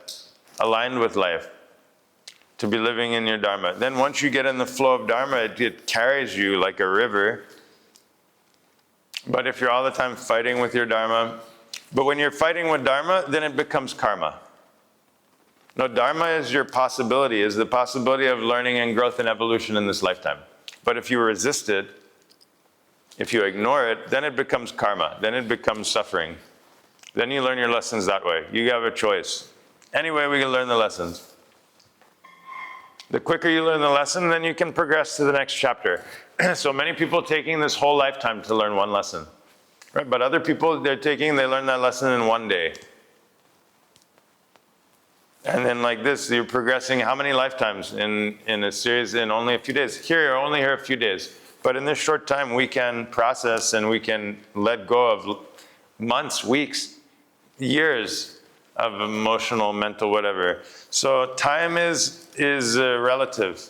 Aligned with life, to be living in your dharma. Then once you get in the flow of dharma, it carries you like a river. But if you're all the time fighting with your dharma, but when you're fighting with dharma, then it becomes karma. No, dharma is your possibility, is the possibility of learning and growth and evolution in this lifetime. But if you resist it, if you ignore it, then it becomes karma. Then it becomes suffering. Then you learn your lessons that way. You have a choice. Any way we can learn the lessons. The quicker you learn the lesson, then you can progress to the next chapter. So many people taking this whole lifetime to learn one lesson. Right? But other people, they learn that lesson in one day. And then like this, you're progressing how many lifetimes in a series in only a few days? Here, you're only here a few days. But in this short time, we can process and we can let go of months, weeks, years of emotional, mental, whatever. So time is relative.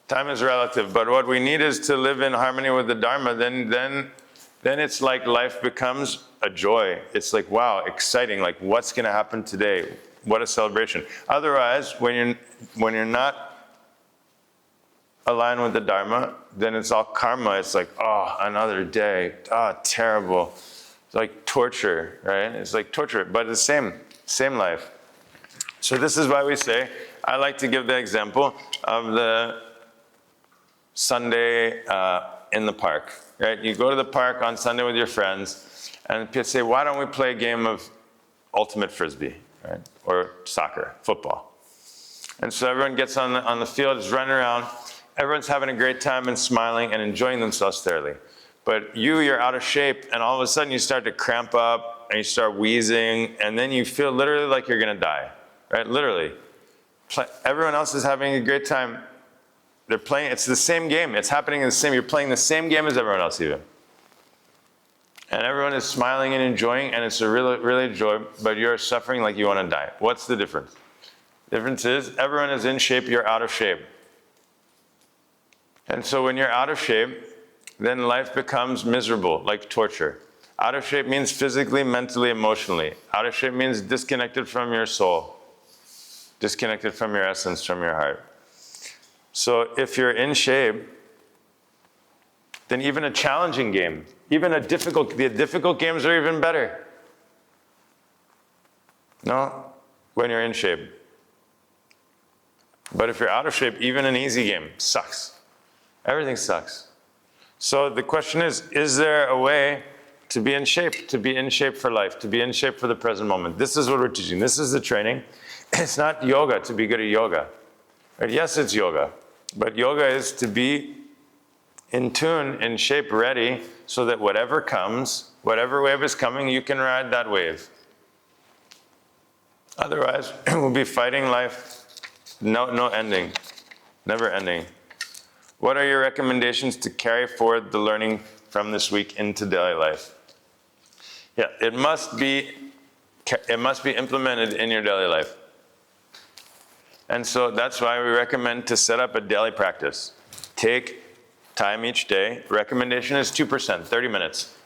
Time is relative. But what we need is to live in harmony with the Dharma. Then it's like life becomes a joy. It's like, wow, exciting. Like, what's going to happen today? What a celebration. Otherwise, when you're not aligned with the Dharma, then it's all karma. It's like, oh, another day. Oh, terrible. It's like torture, right? It's like torture, but it's the same life. So this is why we say, I like to give the example of the Sunday in the park, right? You go to the park on Sunday with your friends, and people say, why don't we play a game of ultimate frisbee, right? Or soccer, football. And so everyone gets on the field, is running around. Everyone's having a great time and smiling and enjoying themselves thoroughly. But you're out of shape, and all of a sudden you start to cramp up, and you start wheezing, and then you feel literally like you're going to die, right? Literally. Everyone else is having a great time. They're playing, it's the same game. It's happening in the same, you're playing the same game as everyone else even. And everyone is smiling and enjoying, and it's a really joy, but you're suffering like you want to die. What's the difference? The difference is everyone is in shape, you're out of shape. And so when you're out of shape, then life becomes miserable, like torture. Out of shape means physically, mentally, emotionally. Out of shape means disconnected from your soul, disconnected from your essence, from your heart. So if you're in shape, then even a challenging game, even the difficult games are even better. No, when you're in shape. But if you're out of shape, even an easy game sucks. Everything sucks. So the question is there a way to be in shape for life, to be in shape for the present moment? This is what we're teaching. This is the training. It's not yoga to be good at yoga. Right? Yes, it's yoga. But yoga is to be in tune, in shape, ready, so that whatever comes, whatever wave is coming, you can ride that wave. Otherwise, we'll be fighting life, no ending, never ending. What are your recommendations to carry forward the learning from this week into daily life? Yeah, it must be implemented in your daily life. And so that's why we recommend to set up a daily practice. Take time each day. Recommendation is 2%, 30 minutes.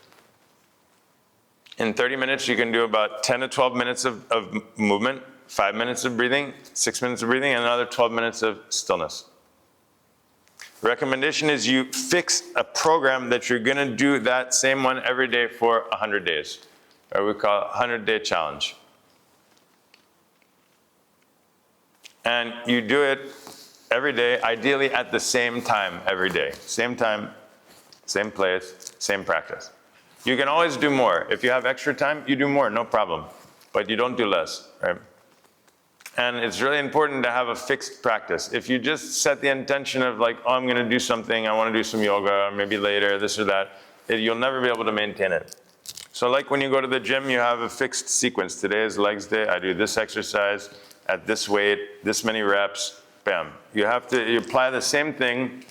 In 30 minutes, you can do about 10 to 12 minutes of movement, 5 minutes of breathing, 6 minutes of breathing, and another 12 minutes of stillness. Recommendation is you fix a program that you're going to do that same one every day for 100 days. Or we call it 100-day challenge. And you do it every day, ideally at the same time every day. Same time, same place, same practice. You can always do more. If you have extra time, you do more, no problem. But you don't do less, right? And it's really important to have a fixed practice. If you just set the intention of like, oh, I'm going to do something, I want to do some yoga, maybe later, this or that, you'll never be able to maintain it. So like when you go to the gym, you have a fixed sequence. Today is legs day, I do this exercise at this weight, this many reps, bam. You apply the same thing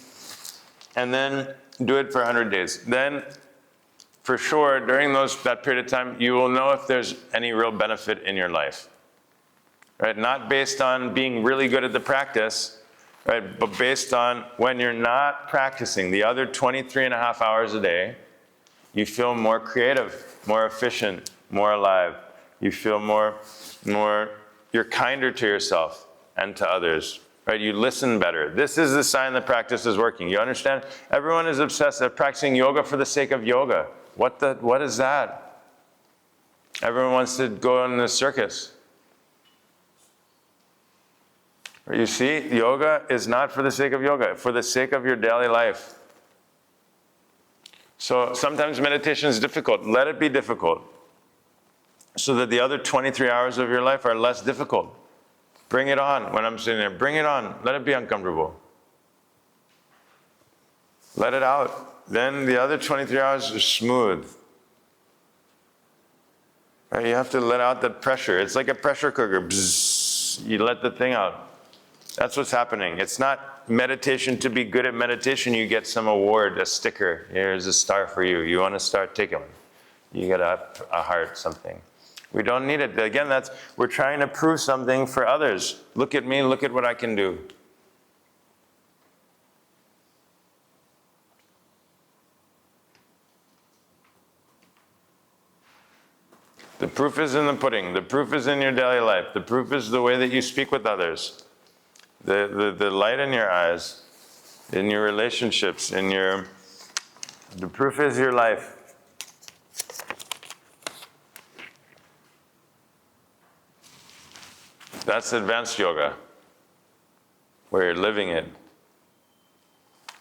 and then do it for 100 days. Then for sure, during that period of time, you will know if there's any real benefit in your life. Right? Not based on being really good at the practice, right? But based on when you're not practicing the other 23 and a half hours a day, you feel more creative, more efficient, more alive. You feel you're kinder to yourself and to others, right? You listen better. This is the sign the practice is working. You understand? Everyone is obsessed with practicing yoga for the sake of yoga. What is that? Everyone wants to go on the circus. You see, yoga is not for the sake of yoga, for the sake of your daily life. So sometimes meditation is difficult. Let it be difficult, so that the other 23 hours of your life are less difficult. Bring it on. When I'm sitting there, bring it on. Let it be uncomfortable. Let it out. Then the other 23 hours are smooth. Right? You have to let out that pressure. It's like a pressure cooker. Bzzz. You let the thing out. That's what's happening. It's not meditation to be good at meditation. You get some award, a sticker. Here's a star for you. You want to start taking one. You get a heart, something. We don't need it. Again, we're trying to prove something for others. Look at me, look at what I can do. The proof is in the pudding. The proof is in your daily life. The proof is the way that you speak with others. The light in your eyes, in your relationships, the proof is your life. That's advanced yoga, where you're living it.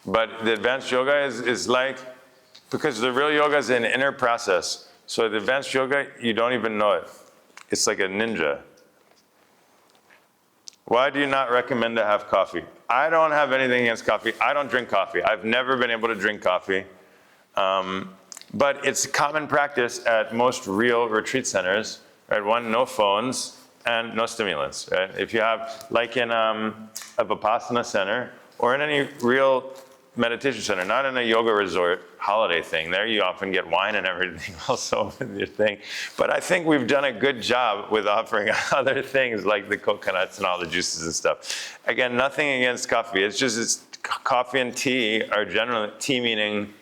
But the advanced yoga is like, because the real yoga is an inner process. So the advanced yoga, you don't even know it. It's like a ninja. Why do you not recommend to have coffee? I don't have anything against coffee. I don't drink coffee. I've never been able to drink coffee. But it's common practice at most real retreat centers, right? One, no phones and no stimulants, right? If you have, like in a Vipassana center or in any real meditation center, not in a yoga resort holiday thing. There you often get wine and everything also with your thing. But I think we've done a good job with offering other things like the coconuts and all the juices and stuff. Again, nothing against coffee. It's coffee and tea are generally, tea meaning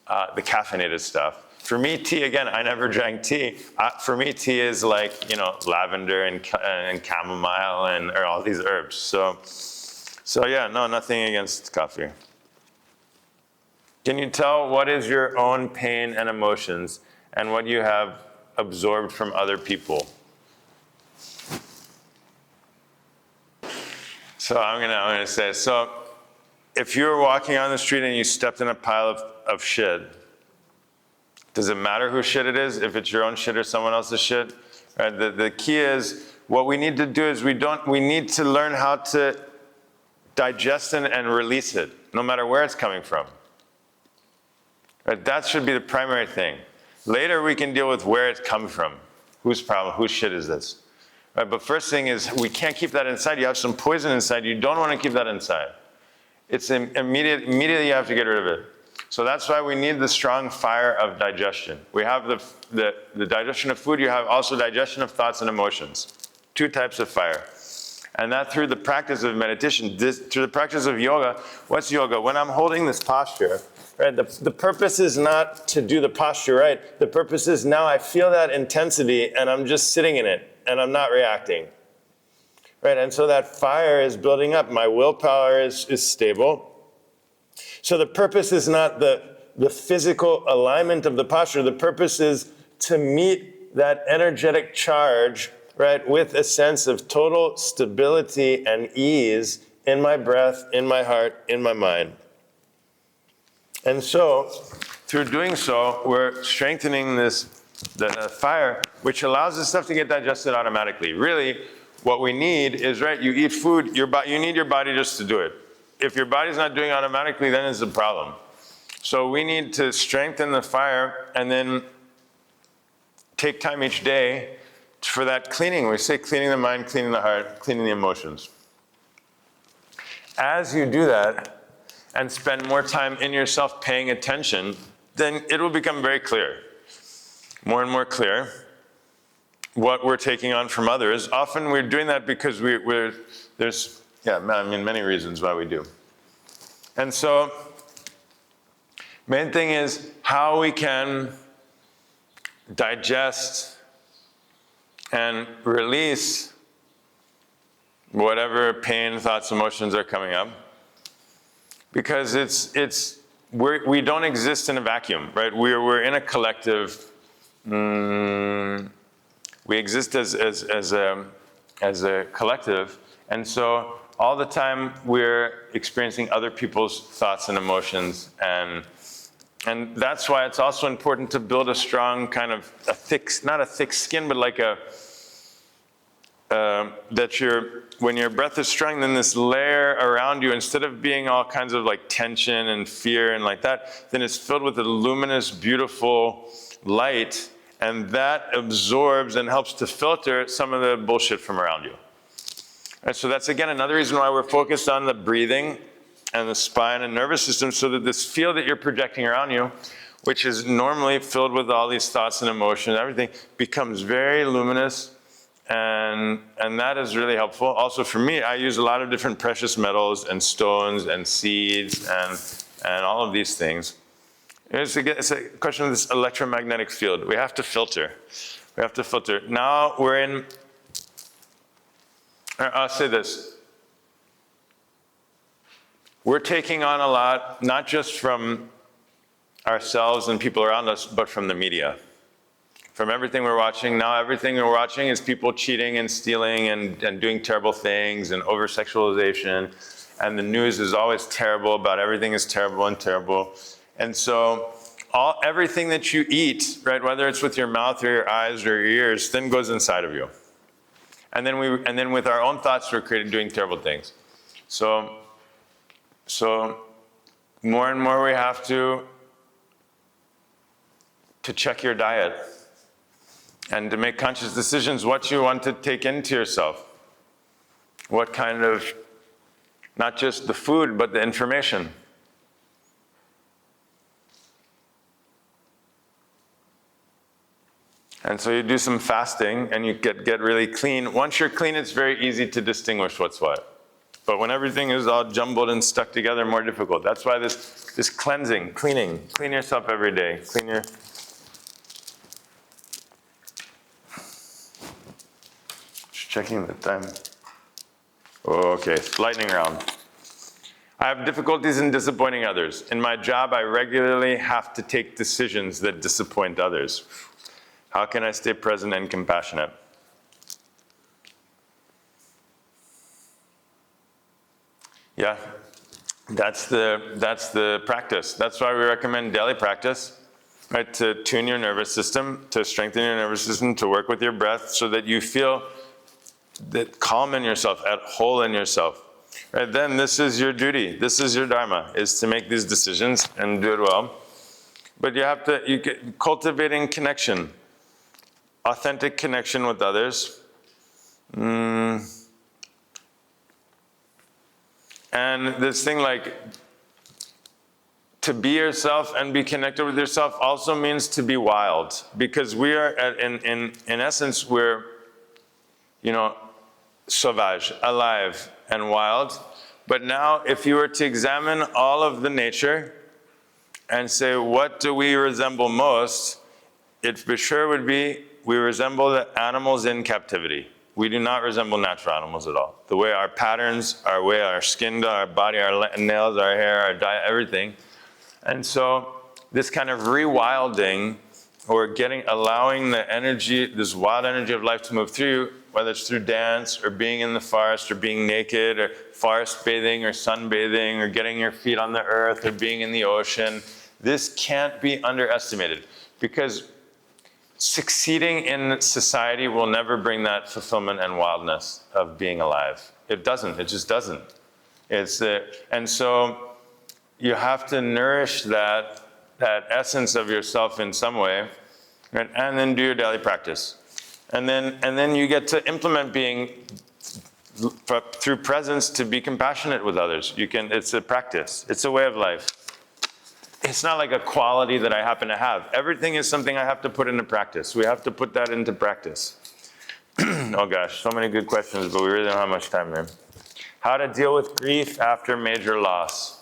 the caffeinated stuff. For me, tea, again, I never drank tea. For me, tea is like, lavender and chamomile or all these herbs. So yeah, no, nothing against coffee. Can you tell what is your own pain and emotions and what you have absorbed from other people? So I'm gonna say, so if you're walking on the street and you stepped in a pile of shit, does it matter whose shit it is, if it's your own shit or someone else's shit? Right? The key is, what we need to do is we need to learn how to digest and release it, no matter where it's coming from. Right? That should be the primary thing. Later we can deal with where it's coming from. Whose problem, whose shit is this? Right? But first thing is, we can't keep that inside. You have some poison inside. You don't want to keep that inside. It's immediately you have to get rid of it. So that's why we need the strong fire of digestion. We have the digestion of food. You have also digestion of thoughts and emotions. Two types of fire. And that through the practice of meditation, through the practice of yoga. What's yoga? When I'm holding this posture, right, the purpose is not to do the posture right. The purpose is now I feel that intensity and I'm just sitting in it and I'm not reacting. Right, and so that fire is building up. My willpower is stable. So the purpose is not the physical alignment of the posture. The purpose is to meet that energetic charge, right, with a sense of total stability and ease in my breath, in my heart, in my mind. And so, through doing so, we're strengthening the fire, which allows this stuff to get digested automatically. Really, what we need is, right, you eat food, you need your body just to do it. If your body's not doing it automatically, then it's a problem. So we need to strengthen the fire and then take time each day for that cleaning. We say cleaning the mind, cleaning the heart, cleaning the emotions. As you do that and spend more time in yourself paying attention, then it will become very clear, more and more clear, what we're taking on from others. Often we're doing that because there's many reasons why we do. And so, main thing is how we can digest and release whatever pain, thoughts, emotions are coming up. Because we don't exist in a vacuum, right? We're in a collective. We exist as a collective. And so all the time we're experiencing other people's thoughts and emotions, and that's why it's also important to build a strong kind of a thick, not a thick skin, but like when your breath is strong, then this layer around you, instead of being all kinds of like tension and fear and like that, then it's filled with a luminous, beautiful light, and that absorbs and helps to filter some of the bullshit from around you. And so that's, again, another reason why we're focused on the breathing and the spine and nervous system, so that this field that you're projecting around you, which is normally filled with all these thoughts and emotions, everything, becomes very luminous, and that is really helpful. Also for me, I use a lot of different precious metals and stones and seeds and all of these things. It's a question of this electromagnetic field. We have to filter. We have to filter. Now we're in, I'll say this. We're taking on a lot, not just from ourselves and people around us, but from the media. From everything we're watching. Now everything we're watching is people cheating and stealing and doing terrible things and over-sexualization. And the news is always terrible about everything is terrible and terrible. And so everything that you eat, right, whether it's with your mouth or your eyes or your ears, then goes inside of you. And then with our own thoughts, we're doing terrible things. So more and more we have to check your diet and to make conscious decisions what you want to take into yourself. What kind of, not just the food, but the information. And so you do some fasting and you get really clean. Once you're clean, it's very easy to distinguish what's what. But when everything is all jumbled and stuck together, more difficult. That's why this cleansing, clean yourself every day. Just checking the time. Oh, okay, it's lightning round. I have difficulties in disappointing others. In my job, I regularly have to take decisions that disappoint others. How can I stay present and compassionate? Yeah, that's the practice. That's why we recommend daily practice, right? To tune your nervous system, to strengthen your nervous system, to work with your breath so that you feel that calm in yourself, at whole in yourself. Right? Then this is your duty. This is your dharma, is to make these decisions and do it well. But cultivating connection. Authentic connection with others. And this thing like to be yourself and be connected with yourself also means to be wild. Because we are, in essence, we're, sauvage, alive and wild. But now if you were to examine all of the nature and say, what do we resemble most? It for sure would be, we resemble the animals in captivity. We do not resemble natural animals at all. The way our patterns, our way our skin, our body, our nails, our hair, our diet, everything. And so this kind of rewilding, or allowing the energy, this wild energy of life to move through you, whether it's through dance or being in the forest or being naked or forest bathing or sunbathing or getting your feet on the earth or being in the ocean, this can't be underestimated, because succeeding in society will never bring that fulfillment and wildness of being alive. It doesn't. It just doesn't. And so you have to nourish that essence of yourself in some way, right? And then do your daily practice. And then you get to implement being through presence to be compassionate with others. It's a practice. It's a way of life. It's not like a quality that I happen to have. Everything is something I have to put into practice. We have to put that into practice. Oh gosh, so many good questions, but we really don't have much time there. How to deal with grief after major loss.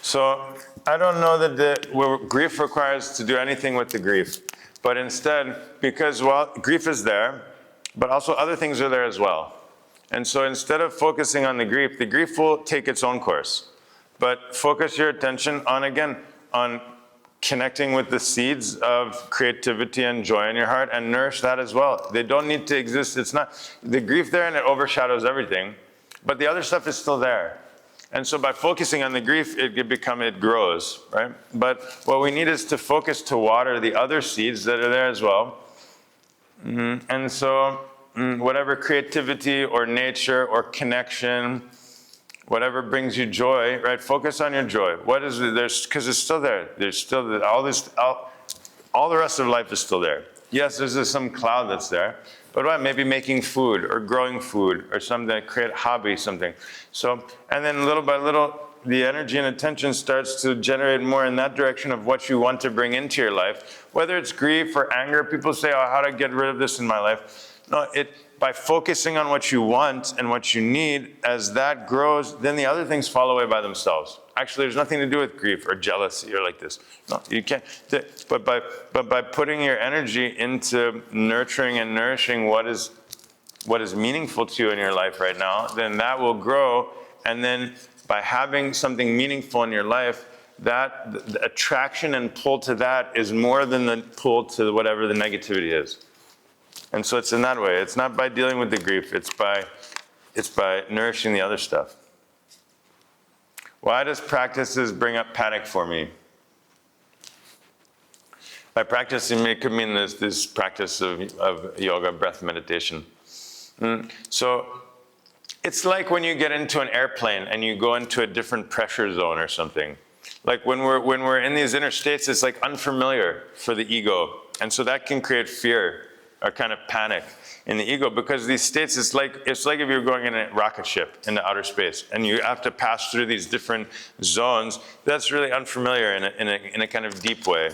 So I don't know that grief requires to do anything with the grief. But instead, because grief is there, but also other things are there as well. And so instead of focusing on the grief will take its own course. But focus your attention on, again, on connecting with the seeds of creativity and joy in your heart and nourish that as well. They don't need to exist. It's not the grief there and it overshadows everything, but the other stuff is still there. And so by focusing on the grief, it grows, right? But what we need is to focus to water the other seeds that are there as well. And so whatever creativity or nature or connection, whatever brings you joy, right? Focus on your joy. What is it? Because it's still there. There's still all the rest of life is still there. Yes, there's some cloud that's there, but what? Maybe making food or growing food or something, create a hobby, something. So, and then little by little, the energy and attention starts to generate more in that direction of what you want to bring into your life. Whether it's grief or anger, people say, oh, how to get rid of this in my life? No, by focusing on what you want and what you need, as that grows, then the other things fall away by themselves. Actually, there's nothing to do with grief or jealousy or like this. No, you can't. But by putting your energy into nurturing and nourishing what is meaningful to you in your life right now, then that will grow. And then by having something meaningful in your life, that the attraction and pull to that is more than the pull to whatever the negativity is. And so it's in that way. It's not by dealing with the grief. It's by nourishing the other stuff. Why does practices bring up panic for me? By practicing, it could mean this practice of yoga, breath meditation. So it's like when you get into an airplane and you go into a different pressure zone or something. Like when we're in these inner states, it's like unfamiliar for the ego. And so that can create fear or kind of panic in the ego, because these states, it's like if you're going in a rocket ship into outer space and you have to pass through these different zones. That's really unfamiliar in a kind of deep way.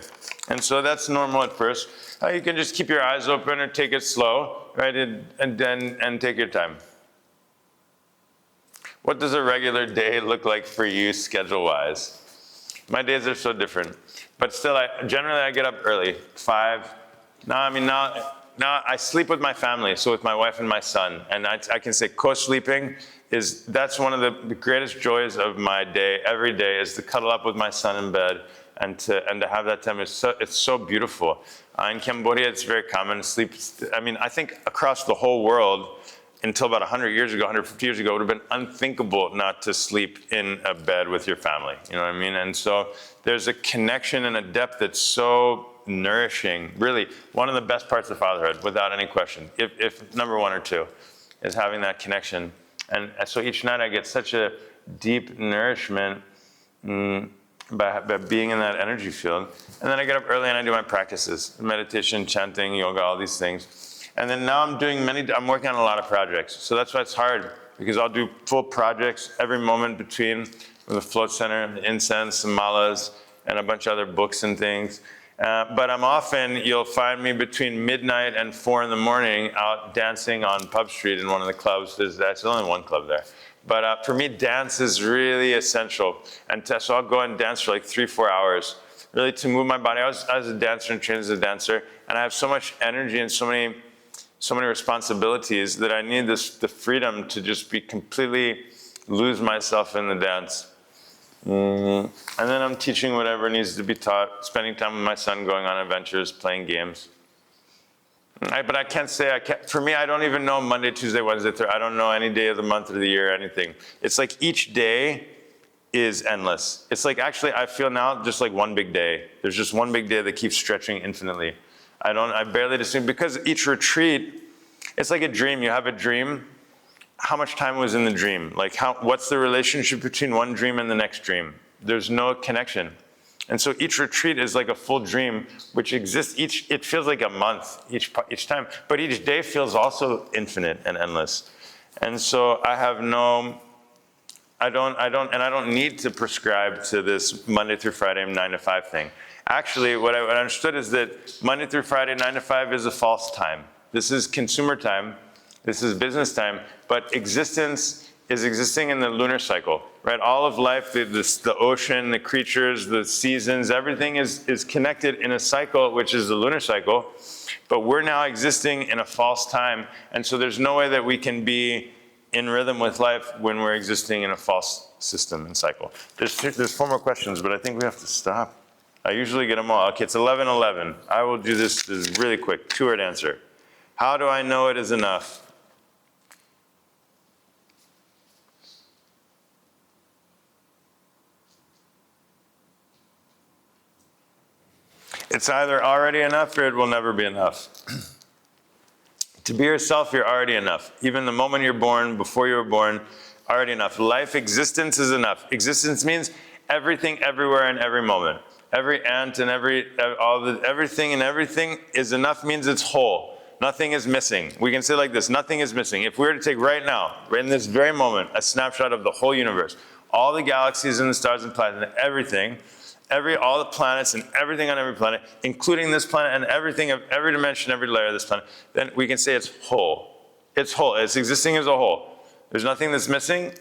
And so that's normal at first. You can just keep your eyes open or take it slow, right? And take your time. What does a regular day look like for you schedule-wise? My days are so different, but still, generally I get up early, 5. Now I sleep with my family, so with my wife and my son, and I can say co-sleeping that's one of the greatest joys of my day. Every day is to cuddle up with my son in bed and to have that time. It's so beautiful. In Cambodia, it's very common. Sleep. I think across the whole world, until about 100 years ago, 150 years ago, it would have been unthinkable not to sleep in a bed with your family. You know what I mean? And so there's a connection and a depth that's so nourishing. Really, one of the best parts of fatherhood, without any question. If number 1 or 2, is having that connection. And so each night I get such a deep nourishment by being in that energy field. And then I get up early and I do my practices, meditation, chanting, yoga, all these things. And then now I'm working on a lot of projects. So that's why it's hard, because I'll do full projects every moment between the float center, the incense, the malas, and a bunch of other books and things. But you'll find me between midnight and 4 in the morning out dancing on Pub Street in one of the clubs. There's only one club there. But for me, dance is really essential. And so I'll go and dance for like 3-4 hours, really to move my body. I was a dancer and trained as a dancer, and I have so much energy and so many responsibilities that I need the freedom to just completely lose myself in the dance. And then I'm teaching whatever needs to be taught, spending time with my son, going on adventures, playing games. But I can't say, for me, I don't even know Monday, Tuesday, Wednesday, Thursday. I don't know any day of the month or the year or anything. It's like each day is endless. It's like, actually, I feel now just like one big day. There's just one big day that keeps stretching infinitely. I barely distinguish, because each retreat, it's like a dream. You have a dream. How much time was in the dream? What's the relationship between one dream and the next dream? There's no connection. And so each retreat is like a full dream, which exists it feels like a month each time, but each day feels also infinite and endless. And so I don't need to prescribe to this Monday through Friday 9 to 5 thing. Actually, what I understood is that Monday through Friday 9 to 5 is a false time. This is consumer time. This is business time, but existence is existing in the lunar cycle, right? All of life, the ocean, the creatures, the seasons, everything is connected in a cycle, which is the lunar cycle, but we're now existing in a false time, and so there's no way that we can be in rhythm with life when we're existing in a false system and cycle. There's 4 more questions, but I think we have to stop. I usually get them all. Okay, it's 11:11. I will do this really quick. 2-word answer. How do I know it is enough? It's either already enough or it will never be enough. To be yourself, you're already enough. Even the moment you're born, before you were born, already enough. Life existence is enough. Existence means everything, everywhere, and every moment. Every ant and everything and everything is enough, means it's whole. Nothing is missing. We can say like this, nothing is missing. If we were to take right now, right in this very moment, a snapshot of the whole universe, all the galaxies and the stars and planets and everything, all the planets and everything on every planet, including this planet and everything of every dimension, every layer of this planet, then we can say it's whole. It's whole. It's existing as a whole. There's nothing that's missing.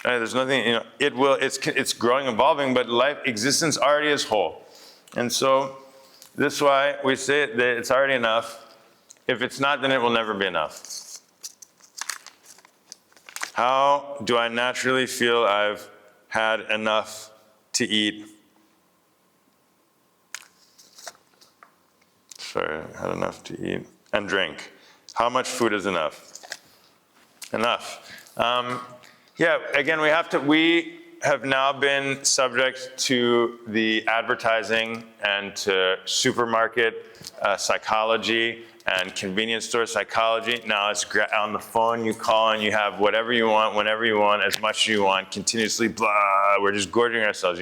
There's nothing, it's growing, evolving, but life existence already is whole. And so this is why we say that it's already enough. If it's not, then it will never be enough. How do I naturally feel I've had enough to eat? Sorry, I had enough to eat and drink. How much food is enough? Enough. Again, we have now been subject to the advertising and to supermarket psychology and convenience store psychology. Now it's on the phone, you call and you have whatever you want, whenever you want, as much as you want, continuously, blah, we're just gorging ourselves,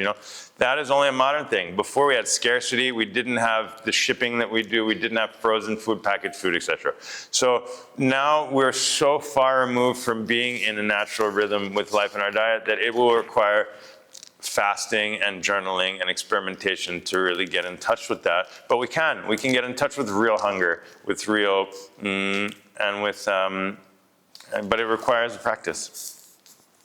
That is only a modern thing. Before we had scarcity, we didn't have the shipping that we do, we didn't have frozen food, packaged food, etc. So now we're so far removed from being in a natural rhythm with life in our diet that it will require fasting and journaling and experimentation to really get in touch with that. But we can get in touch with real hunger, with real, but it requires practice.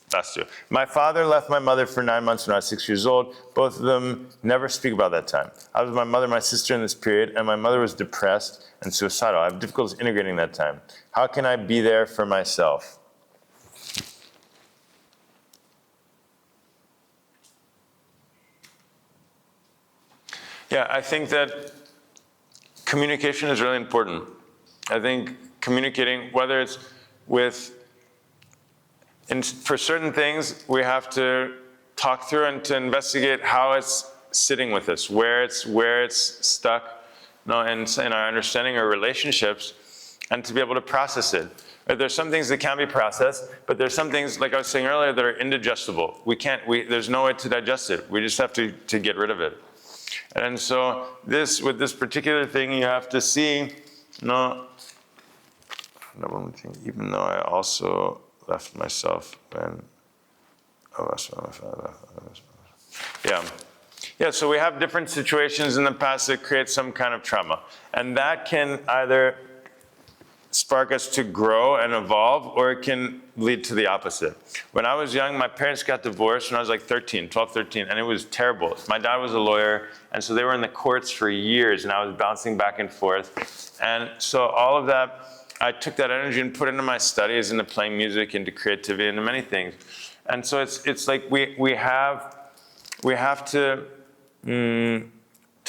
That's true. My father left my mother for 9 months when I was 6 years old. Both of them never speak about that time. I was with my mother and my sister in this period, and my mother was depressed and suicidal. I have difficulties integrating that time. How can I be there for myself? Yeah, I think that communication is really important. I think communicating, whether it's for certain things, we have to talk through and to investigate how it's sitting with us, where it's stuck, in our understanding or relationships, and to be able to process it. There's some things that can be processed, but there's some things, like I was saying earlier, that are indigestible. There's no way to digest it. We just have to get rid of it. And so with this particular thing, you have to see, even though I also left myself when, so we have different situations in the past that create some kind of trauma. And that can either spark us to grow and evolve, or it can lead to the opposite. When I was young, my parents got divorced when I was like 12, 13, and it was terrible. My dad was a lawyer, and so they were in the courts for years, and I was bouncing back and forth. And so all of that, I took that energy and put it into my studies, into playing music, into creativity, into many things. And so it's like we have to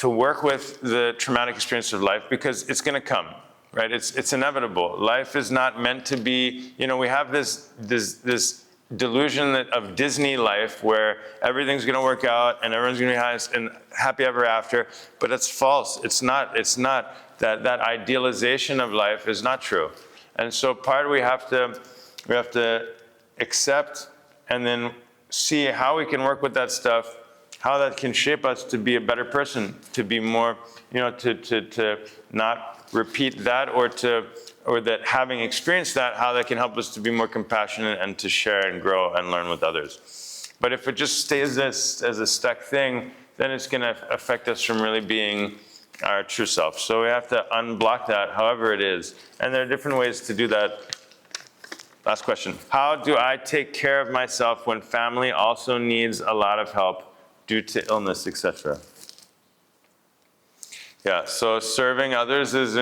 work with the traumatic experience of life, because it's going to come. Right? It's inevitable. Life is not meant to be, we have this delusion of Disney life where everything's going to work out and everyone's going to be nice and happy ever after, but it's false. It's not that idealization of life is not true. And so we have to accept and then see how we can work with that stuff, how that can shape us to be a better person, to be more, to not repeat that, or that having experienced that, how that can help us to be more compassionate and to share and grow and learn with others. But if it just stays as a stuck thing, then it's going to affect us from really being our true self. So we have to unblock that, however it is. And there are different ways to do that. Last question. How do I take care of myself when family also needs a lot of help due to illness, etc.? Yeah, so serving others is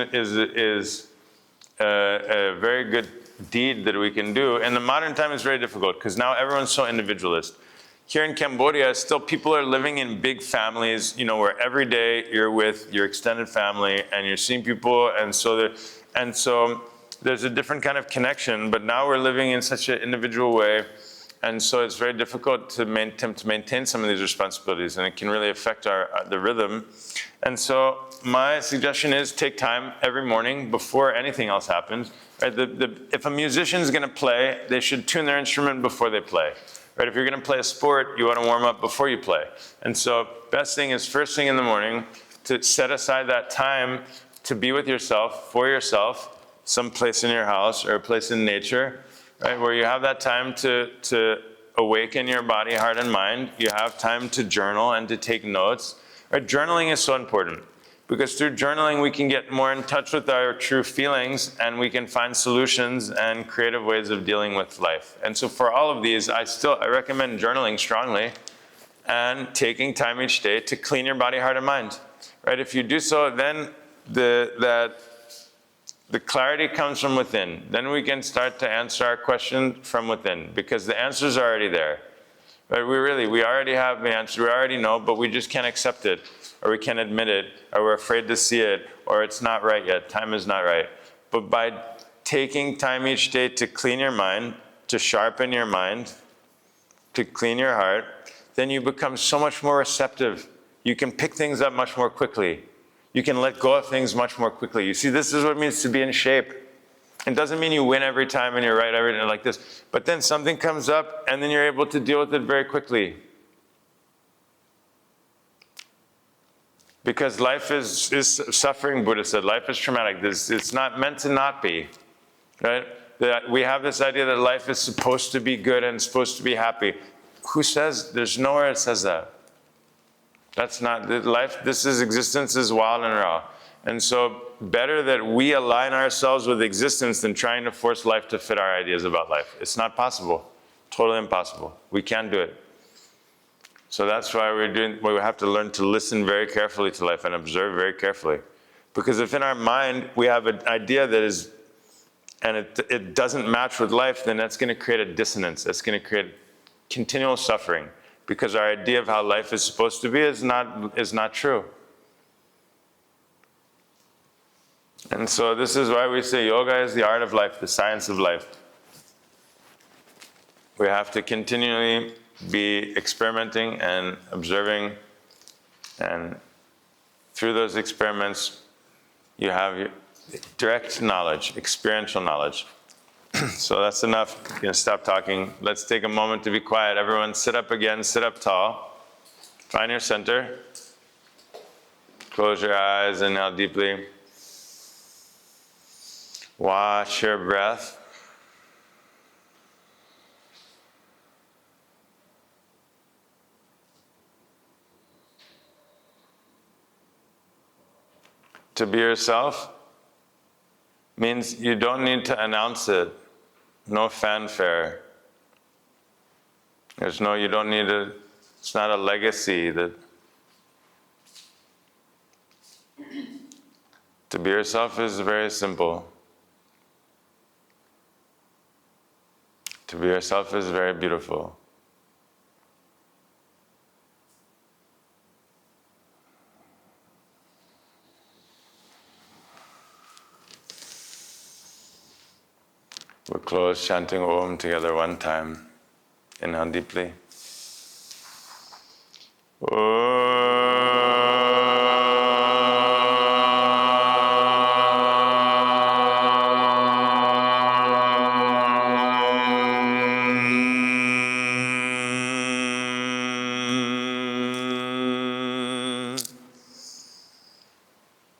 a very good deed that we can do. In the modern time, it's very difficult because now everyone's so individualist. Here in Cambodia, still people are living in big families, where every day you're with your extended family and you're seeing people, and so there's a different kind of connection. But now we're living in such an individual way, and so it's very difficult to maintain some of these responsibilities, and it can really affect the rhythm. And so my suggestion is take time every morning before anything else happens. Right? If a musician is going to play, they should tune their instrument before they play. Right? If you're going to play a sport, you want to warm up before you play. And so best thing is first thing in the morning to set aside that time to be with yourself, for yourself, some place in your house or a place in nature, right, where you have that time to awaken your body, heart, and mind. You have time to journal and to take notes. Right? Journaling is so important because through journaling we can get more in touch with our true feelings, and we can find solutions and creative ways of dealing with life. And so for all of these, I recommend journaling strongly and taking time each day to clean your body, heart, and mind. Right? If you do so, then the clarity comes from within. Then we can start to answer our question from within, because the answers are already there. Right? We already have the answer, we already know, but we just can't accept it, or we can't admit it, or we're afraid to see it, or it's not right yet, time is not right. But by taking time each day to clean your mind, to sharpen your mind, to clean your heart, then you become so much more receptive. You can pick things up much more quickly. You can let go of things much more quickly. You see, this is what it means to be in shape. It doesn't mean you win every time and you're right everything like this. But then something comes up and then you're able to deal with it very quickly. Because life is suffering, Buddha said. Life is traumatic. It's not meant to not be. Right? That we have this idea that life is supposed to be good and supposed to be happy. Who says? There's nowhere it says that. That's not life. Existence is wild and raw. And so better that we align ourselves with existence than trying to force life to fit our ideas about life. It's not possible. Totally impossible. We can't do it. So that's why we have to learn to listen very carefully to life and observe very carefully. Because if in our mind we have an idea that is, and it doesn't match with life, then that's going to create a dissonance. That's going to create continual suffering. Because our idea of how life is supposed to be is not true. And so this is why we say yoga is the art of life, the science of life. We have to continually be experimenting and observing, and through those experiments you have direct knowledge, experiential knowledge. So that's enough. I'm going to stop talking. Let's take a moment to be quiet. Everyone sit up again, sit up tall. Find your center. Close your eyes, inhale deeply. Watch your breath. To be yourself means you don't need to announce it. No fanfare. It's not a legacy that. To be yourself is very simple. To be yourself is very beautiful. We'll close chanting Om together one time. Inhale deeply. Om.